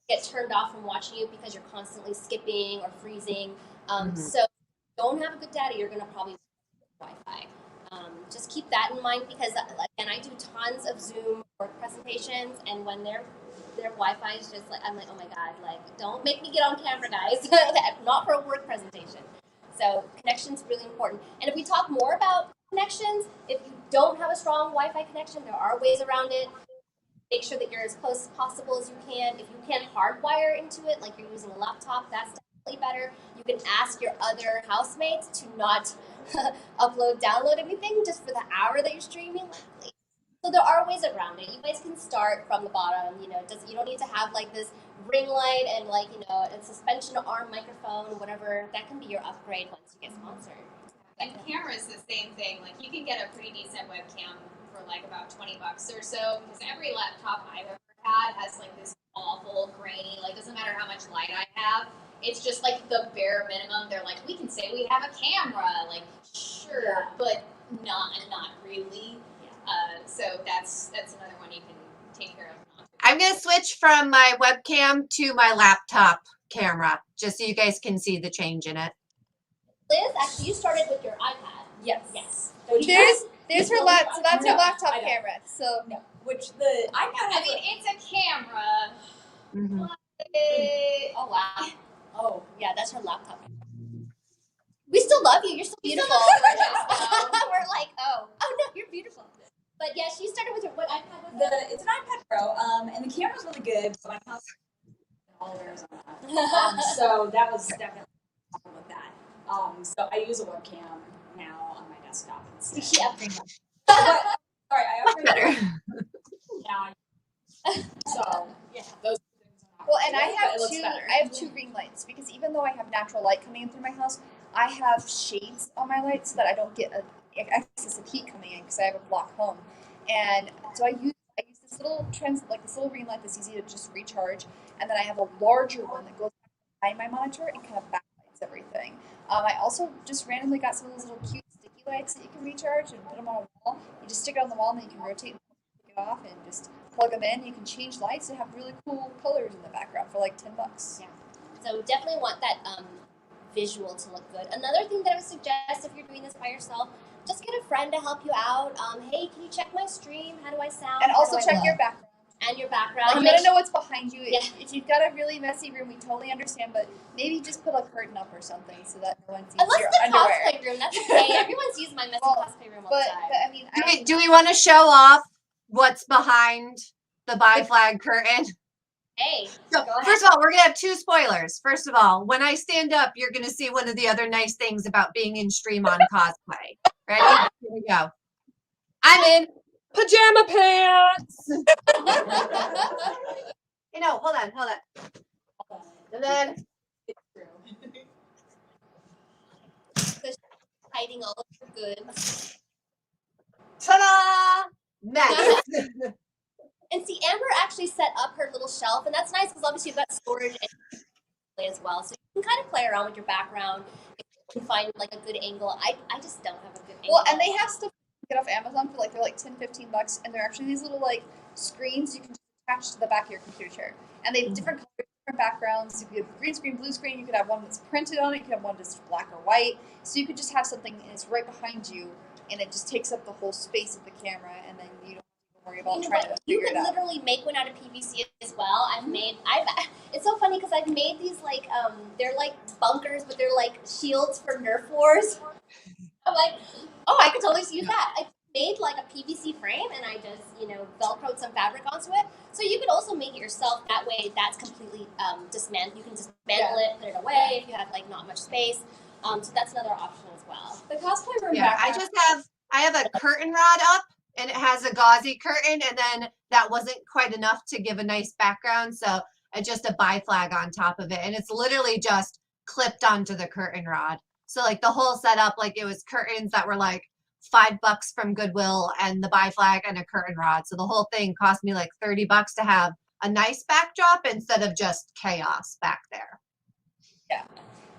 get turned off from watching you because you're constantly skipping or freezing. So if you don't have a good data, you're going to probably Wi-Fi. Just keep that in mind because, again, I do tons of Zoom work presentations, and when their Wi-Fi is just like, I'm like, oh my god, like, don't make me get on camera, guys. Not for a work presentation. So connection's really important. And if we talk more about connections, if you don't have a strong Wi-Fi connection, there are ways around it. Make sure that you're as close as possible as you can. If you can hardwire into it, like you're using a laptop, that's definitely better. You can ask your other housemates to not download anything just for the hour that you're streaming. So there are ways around it. You guys can start from the bottom. You don't need to have like this ring light and like a suspension arm microphone, whatever. That can be your upgrade once you get sponsored. And cameras, the same thing. Like you can get a pretty decent webcam for like about $20 or so, because every laptop I've ever had has like this awful grainy, like doesn't matter how much light I have. It's just like the bare minimum. They're like, we can say we have a camera, like sure, but not really. So that's another one you can take care of. I'm gonna switch from my webcam to my laptop camera just so you guys can see the change in it. Liz, actually, you started with your iPad. Yes. There's her laptop. So that's her laptop camera. So No, which the iPad has. I mean, it's a camera. Mm-hmm. Oh wow. Oh yeah, that's her laptop. We still love you. You're so beautiful. We're like, oh no, you're beautiful. But yeah, she started with what iPad was it? It's an iPad Pro, and the camera's really good. But my house all of Arizona, so that was definitely a problem with that. So I use a webcam now on my desktop instead. She upgraded. Sorry, I Much upgraded better. now. So Yeah. those things are not well, and great, but it looks better. I have two ring lights because even though I have natural light coming in through my house, I have shades on my lights so that I don't get excess of heat coming in because I have a block home. And so I use this little this little ring light that's easy to just recharge, and then I have a larger one that goes behind my monitor and kind of backlights everything. I also just randomly got some of those little cute sticky lights that you can recharge and put them on a wall. You just stick it on the wall and then you can rotate and take it off and just plug them in. You can change lights and have really cool colors in the background for like $10. Yeah. So definitely want that visual to look good. Another thing that I would suggest if you're doing this by yourself, just get a friend to help you out. Hey, can you check my stream? How do I sound? And How also do I check look? your background. And your background. Like, you gotta know what's behind you. Yeah. If you've got a really messy room, we totally understand, but maybe just put a curtain up or something so that no one sees Unless your the underwear. cosplay room, that's okay. Everyone sees my messy cosplay room all the time. But I mean, Do we want to show off what's behind the bi flag curtain? Hey, So, first of all, we're going to have 2 spoilers. First of all, when I stand up, you're going to see one of the other nice things about being in stream on cosplay. Ready? Here we go. I'm in pajama pants. You know, hold on. And then hiding all of your goods. ta-da! Next. And see, Amber actually set up her little shelf, and that's nice because obviously you've got storage as well, so you can kind of play around with your background. You can find like a good angle. I just don't have a good angle. well, and they have stuff you get off Amazon for like they're like $10-15, and they're actually these little like screens you can just attach to the back of your computer chair, and they have different colors, different backgrounds. You could have green screen, blue screen. You could have one that's printed on it. You could have one that's black or white. So you could just have something and it's right behind you, and it just takes up the whole space of the camera, and then you don't worry about trying to you figure can it out. literally make one out of PVC as well. It's so funny because I've made these like they're like bunkers, but they're like shields for Nerf wars. I'm like, oh, I could totally use that. I made like a PVC frame and I just velcroed some fabric onto it. So you could also make it yourself. That way, that's completely dismantled. You can dismantle it, put it away if you have like not much space. So that's another option as well. The cosplay room Yeah, background. I have a curtain rod up, and it has a gauzy curtain, and then that wasn't quite enough to give a nice background, so just a bi flag on top of it, and it's literally just clipped onto the curtain rod. So like the whole setup, like it was curtains that were like $5 from Goodwill, and the bi flag and a curtain rod. So the whole thing cost me like $30 to have a nice backdrop instead of just chaos back there. Yeah.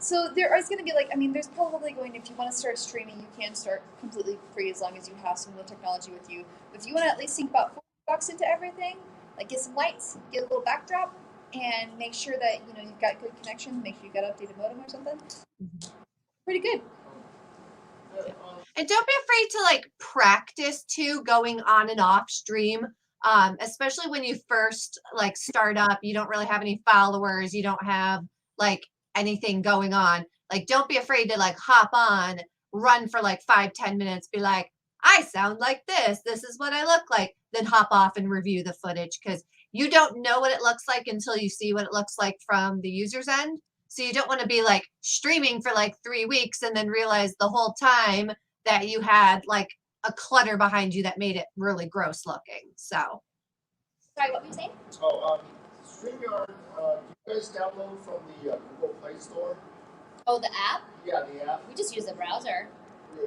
So there is going to be like, I mean, there's probably going, if you want to start streaming, you can start completely free as long as you have some of the technology with you. But if you want to at least sink about $40 into everything, like get some lights, get a little backdrop, and make sure that, you've got good connection, make sure you got updated modem or something. Pretty good. And don't be afraid to like practice too, going on and off stream. Especially when you first like start up, you don't really have any followers, you don't have like anything going on. Like, don't be afraid to like hop on, run for like 5-10 minutes, be like, I sound like this is what I look like, then hop off and review the footage, because you don't know what it looks like until you see what it looks like from the user's end. So you don't want to be like streaming for like 3 weeks and then realize the whole time that you had like a clutter behind you that made it really gross looking. So Sorry, what were you saying? StreamYard, do you guys download from the Google Play Store? Oh, the app? Yeah, the app. We just use the browser.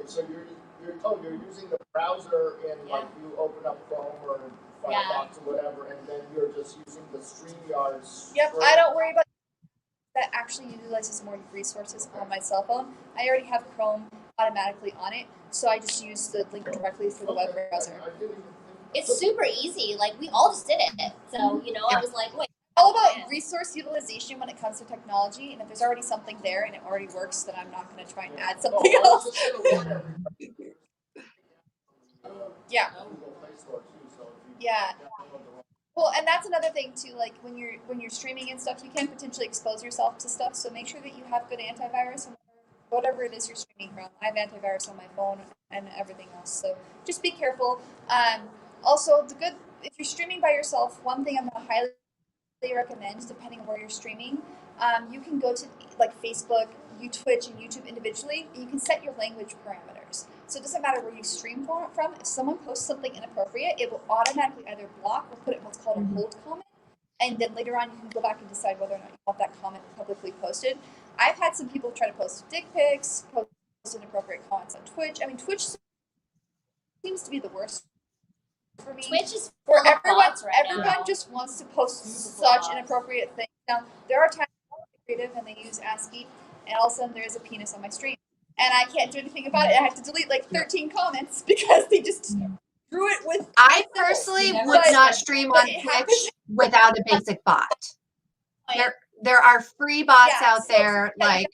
So you're using the browser and like you open up Chrome or Firefox or whatever, and then you're just using the StreamYard. Yep, I don't worry about that. Actually utilizes more resources on my cell phone. I already have Chrome automatically on it, so I just use the link directly through the web browser. It's super easy. Like, we all just did it. So, I was like, wait. All about resource utilization when it comes to technology, and if there's already something there and it already works, then I'm not going to try and add something else. Yeah. Yeah. Well, and that's another thing too. Like when you're streaming and stuff, you can potentially expose yourself to stuff. So make sure that you have good antivirus on whatever it is you're streaming from. I have antivirus on my phone and everything else. So just be careful. Also, if you're streaming by yourself, one thing I'm going to highly recommend, depending on where you're streaming, you can go to like Facebook, Twitch, and YouTube individually. And you can set your language parameters. So it doesn't matter where you stream from. If someone posts something inappropriate, it will automatically either block or put it in what's called a hold comment. And then later on, you can go back and decide whether or not you want that comment publicly posted. I've had some people try to post dick pics, post inappropriate comments on Twitch. I mean, Twitch seems to be the worst for me. Twitch is for full of everyone. bots right Everyone now. just wants to post such inappropriate things. Now, there are times they're creative and they use ASCII, and all of a sudden there is a penis on my stream. And I can't do anything about it. I have to delete like 13 comments because they just drew it with. I personally would not stream on Twitch without a basic bot. There are free bots out there, like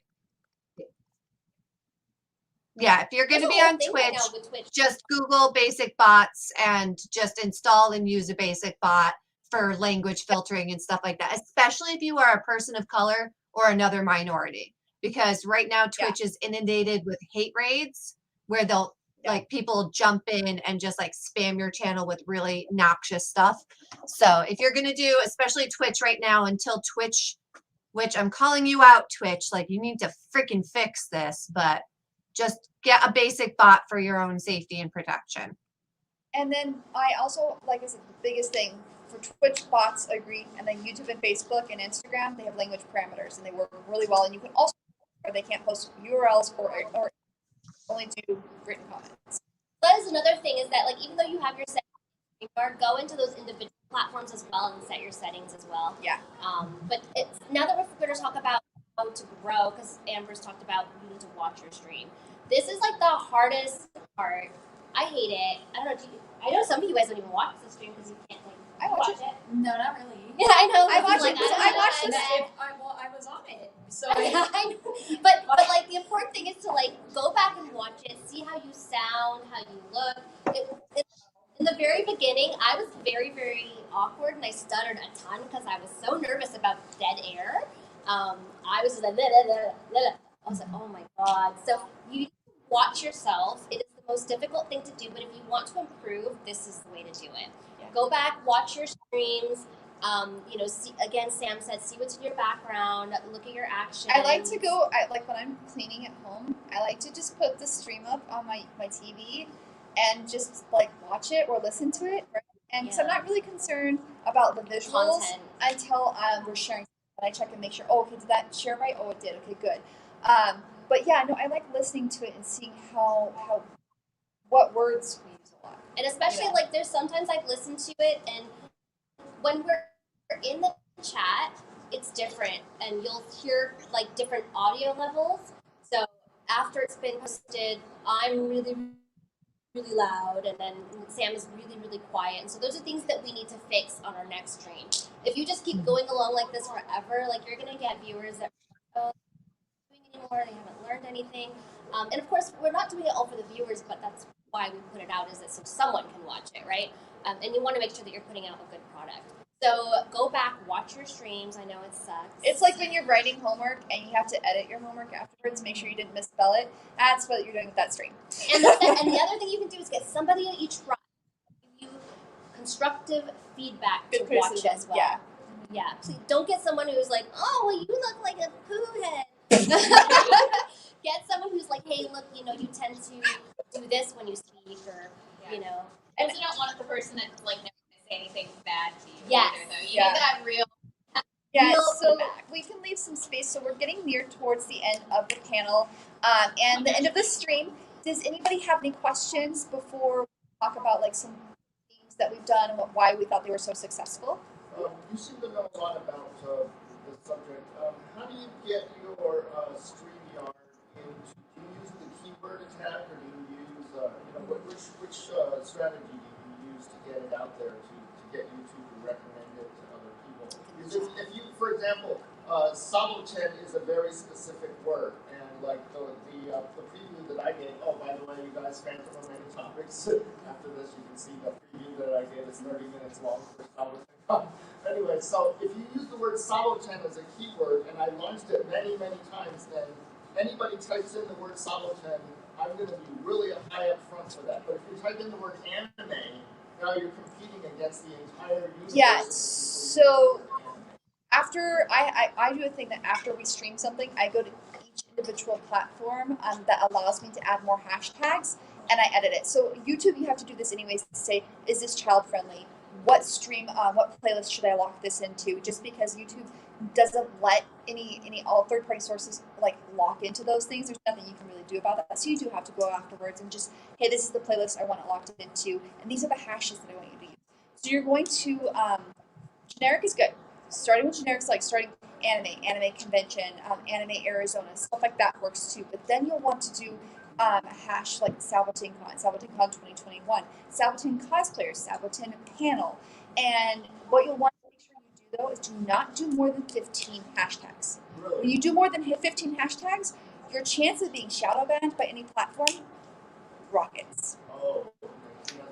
Yeah, if you're going to There's be a whole on thing right Twitch, now with Twitch. just Google basic bots and just install and use a basic bot for language filtering and stuff like that, especially if you are a person of color or another minority. Because right now Twitch is inundated with hate raids where they'll like people jump in and just like spam your channel with really noxious stuff. So if you're going to do, especially Twitch right now, until Twitch, which I'm calling you out, Twitch, like you need to freaking fix this, but just get a basic bot for your own safety and protection. And then I also, like I said, the biggest thing for Twitch bots, I agree. And then YouTube and Facebook and Instagram, they have language parameters and they work really well. And you can also, or they can't post URLs or only do written comments. That is another thing is that like even though you have your settings, go into those individual platforms as well and set your settings as well. Yeah. But it's now that we're going to talk about how to grow, because Amber's talked about you need to watch your stream. This is like the hardest part. I hate it. I don't know. I know some of you guys don't even watch the stream because you can't like. I watch it. No, not really. Yeah, I know. I watch like, it. I watched And this. I was on it. So I know. But like the important thing is to like go back and watch it, see how you sound, how you look. In the very beginning, I was very, very awkward and I stuttered a ton because I was so nervous about dead air. I was just like, I was like, oh my God. So you watch yourself. It is the most difficult thing to do, but if you want to improve, this is the way to do it. Yeah. Go back, watch your streams. See, again, Sam said, see what's in your background, look at your actions. I like to go, like when I'm cleaning at home, I like to just put the stream up on my TV and just like watch it or listen to it. Right? And so I'm not really concerned about the visuals Content. until we're sharing. And I check and make sure, oh, okay, did that share right? Oh, it did. Okay, good. But yeah, no, I like listening to it and seeing what words we use a lot. And especially like there's sometimes I've listened to it and when we're in the chat, it's different and you'll hear like different audio levels. So after it's been posted, I'm really, really loud and then Sam is really, really quiet. And so those are things that we need to fix on our next stream. If you just keep going along like this forever, like you're going to get viewers that are doing anymore, they haven't learned anything. And of course, we're not doing it all for the viewers, but that's why we put it out, is that so someone can watch it, right? And you want to make sure that you're putting out a good product. So go back, watch your streams. I know it sucks. It's like when you're writing homework and you have to edit your homework afterwards, make sure you didn't misspell it. That's what you're doing with that stream. And the other thing you can do is get somebody at each try to give you constructive feedback to watch as well. Yeah. Yeah. Please don't get someone who's like, oh, well, you look like a poo head. Get someone who's like, hey, look, you tend to do this when you speak, or you know. And you don't want the person that's like never going to say anything bad to you Yes. either, though. You need that real. Yeah, Real so feedback. we can leave some space. So we're getting near towards the end of the panel and the end of the stream. Does anybody have any questions before we talk about like some themes that we've done and why we thought they were so successful? You seem to know a lot about the subject. How do you get your StreamYard into? Do you use the keyword attack, or do you use which strategy do you use to get it out there to get YouTube to recommend it to other people? Because if you, for example, Saboten is a very specific word, and like the preview that I gave. Oh, by the way, you guys, Phantom of Many Topics. After this, you can see the preview that I gave is 30 minutes long for Saboten Con. Anyway, so if you use the word Saboten as a keyword, and I launched it many, many times, then anybody types in the word Saboten, I'm going to be really high up front for that. But if you type in the word anime, now you're competing against the entire universe. Yeah, so after I do a thing that after we stream something, I go to each individual platform that allows me to add more hashtags, and I edit it. So YouTube, you have to do this anyways to say, is this child friendly? What stream, what playlist should I lock this into? Just because YouTube doesn't let all third-party sources like lock into those things, there's nothing you can really do about that. So you do have to go afterwards and just, hey, this is the playlist I want it locked into, and these are the hashes that I want you to use. So you're going to generic is good. Starting with generics, like starting anime convention, anime Arizona, stuff like that works too. But then you'll want to do a hash like Saboten Con 2021, Saboten cosplayers, Saboten panel. And what you'll want to make sure you do though is do not do more than 15 hashtags. Really? When you do more than 15 hashtags, your chance of being shadow banned by any platform rockets. Oh.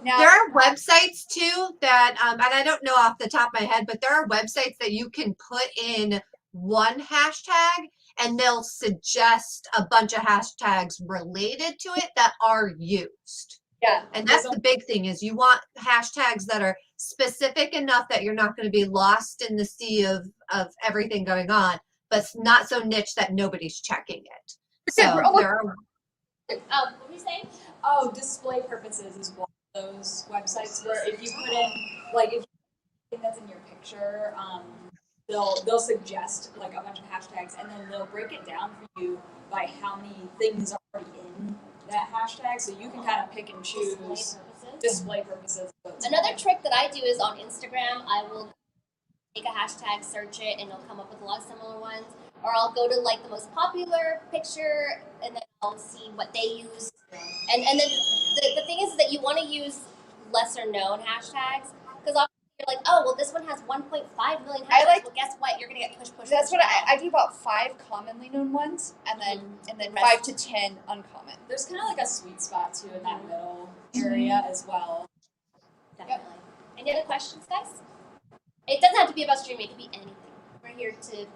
Now, There are websites too that, and I don't know off the top of my head, but there are websites that you can put in one hashtag and they'll suggest a bunch of hashtags related to it that are used. yeah, And that's the big thing is you want hashtags that are specific enough that you're not going to be lost in the sea of everything going on, but not so niche that nobody's checking it. So there are. What were you saying? Oh, display purposes is one of those websites where if you put in, like, if you put anything that's in your picture, they'll suggest like a bunch of hashtags, and then they'll break it down for you by how many things are already in that hashtag, so you can kind of pick and choose display purposes. Another trick that I do is on Instagram, I will take a hashtag, search it, and it'll come up with a lot of similar ones. Or I'll go to like the most popular picture, and then I'll see what they use. And then the thing is that you want to use lesser known hashtags, because often you're like, oh, well, this one has 1.5 million hashtags. Well, guess what? You're gonna get push. that's what I do. About 5 commonly known ones, and then 5 to 10 uncommon. There's kind of like a sweet spot too in that middle area as well. Definitely. Any other questions, guys? It doesn't have to be about streaming. It could be anything. We're here to answer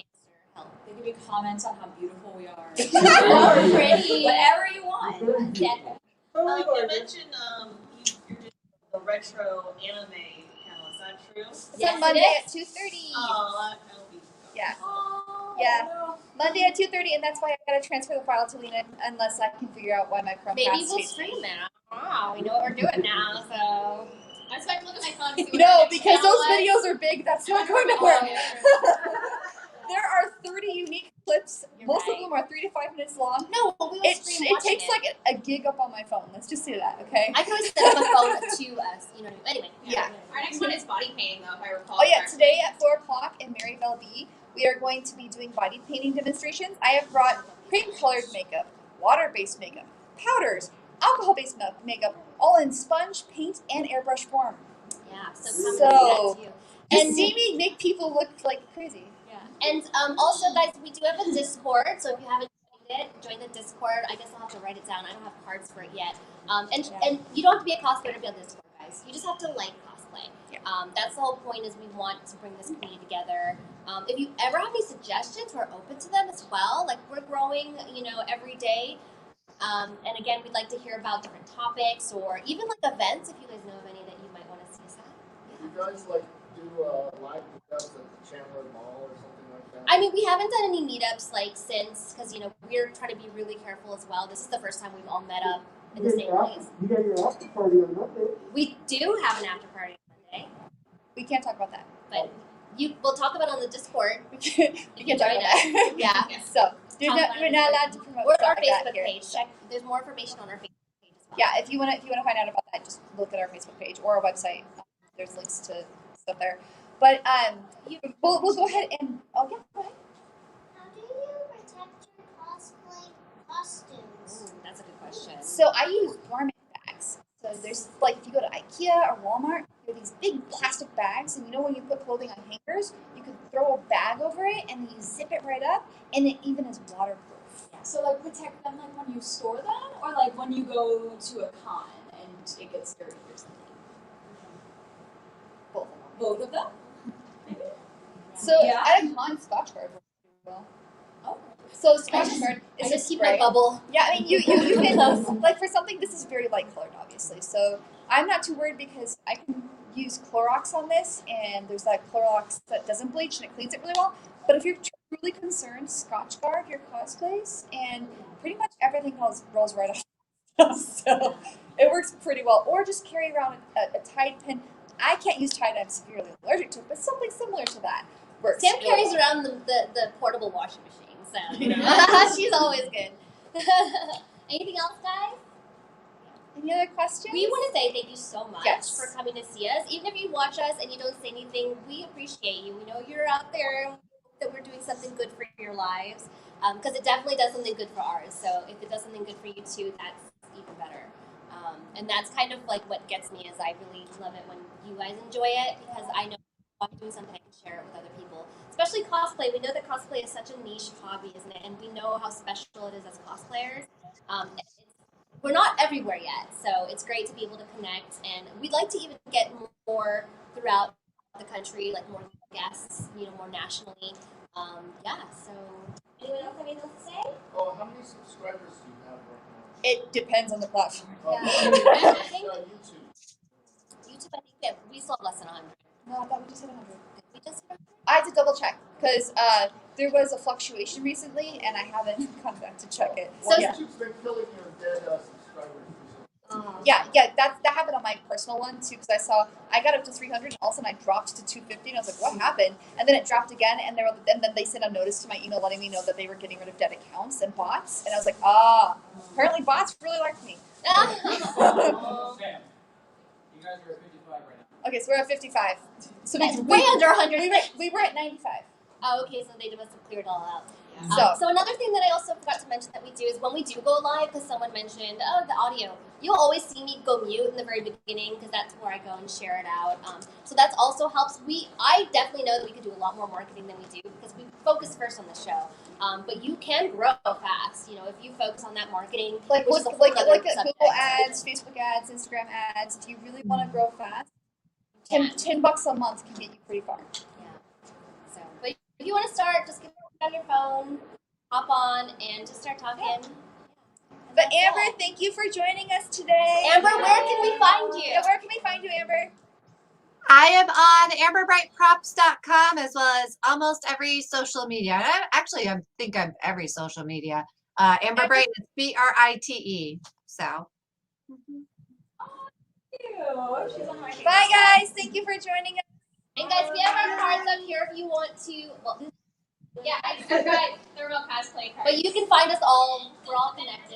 help. They can be comments on how beautiful we are. Or pretty. Whatever you want. You mentioned you're doing the retro anime panel. Is that true? It's Yes, on Monday it at 2:30. Oh, that'll be. Yeah. Oh, Yeah. no. Monday at 2:30, and that's why I gotta transfer the file to Lena unless I can figure out why my Chromecast. Maybe we'll stays- stream it. Wow, we know what we're doing now, so. I just like to look at my phone and see what No, my next because channel those was. videos are big. That's not going to Oh, work. yeah. There are 30 unique clips. You're Most right. of them are 3 to 5 minutes long. No, we will It stream takes watching like a gig up on my phone. Let's just say that, okay? I can always set up a phone to us, you know what I mean? Anyway. Yeah. Our next one is body painting, though, if I recall. Oh yeah, correctly. today at 4 o'clock in Maryville B, we are going to be doing body painting demonstrations. I have brought cream-colored makeup, water-based makeup, powders, alcohol-based makeup, all in sponge, paint, and airbrush form. Yeah, so come So- and do that too. And And see me make people look like crazy. And also, guys, we do have a Discord, so if you haven't joined it, join the Discord. I guess I'll have to write it down. I don't have cards for it yet. And you don't have to be a cosplayer to be on Discord, guys. You just have to like cosplay. Yeah. That's the whole point, is we want to bring this community together. If you ever have any suggestions, we're open to them as well. Like, we're growing, every day. And again, we'd like to hear about different topics or even like events, if you guys know of any that you might want to see us at. You guys like do live meetups at the Chandler Mall or something like that? I mean, we haven't done any meetups since, because we're trying to be really careful as well. This is the first time we've all met up in the same place. You got your after party on Monday. We do have an after party on Monday, We can't talk about that. but we'll talk about it on the Discord. We can't talk about that. Yeah, So Talk about we're it. not allowed to promote or stuff our like that Facebook here. page. Check. There's more information on our Facebook page as well. Yeah, if you wanna find out about that, just look at our Facebook page or our website. There's links to stuff there. But we'll go ahead and go ahead. How do you protect your cosplay costumes? Ooh, that's a good question. So I use garment bags. So there's like if you go to IKEA or Walmart, there are these big plastic bags, and when you put clothing on hangers, you can throw a bag over it and then you zip it right up, and it even is waterproof. So like protect them like when you store them, or like when you go to a con and it gets dirty or something. Both of them. So Yeah. at a con, Scotch Guard works pretty well. Oh. So Scotch Guard I is a just keep spray. my bubble. Yeah, I mean you can like for something this is very light colored obviously. So I'm not too worried because I can use Clorox on this, and there's that Clorox that doesn't bleach and it cleans it really well. But if you're truly concerned, Scotch Guard your cosplays, and pretty much everything else rolls right off. So it works pretty well. Or just carry around a Tide pen. I can't use Tide, I'm severely allergic to it, but something similar to that works. Sam really carries well. around the portable washing machine, so she's always good. Anything else, guys? Any other questions? We want to say thank you so much Yes. for coming to see us. Even if you watch us and you don't say anything, we appreciate you. We know you're out there and that we're doing something good for your lives, because it definitely does something good for ours. So if it does something good for you too, that's even better. And that's kind of like what gets me, is I really love it when you guys enjoy it, because I know I'm doing something I can share it with other people. Especially cosplay. We know that cosplay is such a niche hobby, isn't it? And we know how special it is as cosplayers. We're not everywhere yet, so it's great to be able to connect, and we'd like to even get more throughout the country, like more guests, more nationally. So anyone else have anything else to say? Oh, how many subscribers do you have right now? It depends on the platform. Yeah. I think YouTube. YouTube, I think that we still have less than 100. No, I thought we just hit 100. We just hit 100? I had to double check because there was a fluctuation recently, and I haven't come back to check it. Well, Yeah. YouTube's been killing your dead subscribers. Yeah, that happened on my personal one too, because I got up to 300 and all of a sudden I dropped to 250 and I was like, what happened? And then it dropped again, and then they sent a notice to my email letting me know that they were getting rid of dead accounts and bots, and I was like, apparently bots really like me. Sam, you guys are at 55 right now. Okay, so we're at 55. So That's way under 100. We were at 95. Oh, okay, so they must have cleared it all out. So- So another thing that I also forgot to mention that we do is when we do go live, because someone mentioned, the audio, you'll always see me go mute in the very beginning because that's where I go and share it out. So that also helps. I definitely know that we could do a lot more marketing than we do because we focus first on the show. But you can grow fast, if you focus on that marketing. Like which is a whole like other Google subject. ads, Facebook ads, Instagram ads. If you really want to grow fast, $10 a month can get you pretty far. Yeah. So, but if you want to start, just get on your phone, hop on, and just start talking. Yeah. But Amber, thank you for joining us today. Amber, where can we find you? Yeah, where can we find you, Amber? I am on amberbrightprops.com as well as almost every social media. I think I'm every social media. Amber Bright is BRITE. So. Bye, guys. Thank you for joining us. And guys, we have our cards up here if you want to. Well, Yeah, I subscribe. They're real cosplay cards. but you can find us all. We're all connected.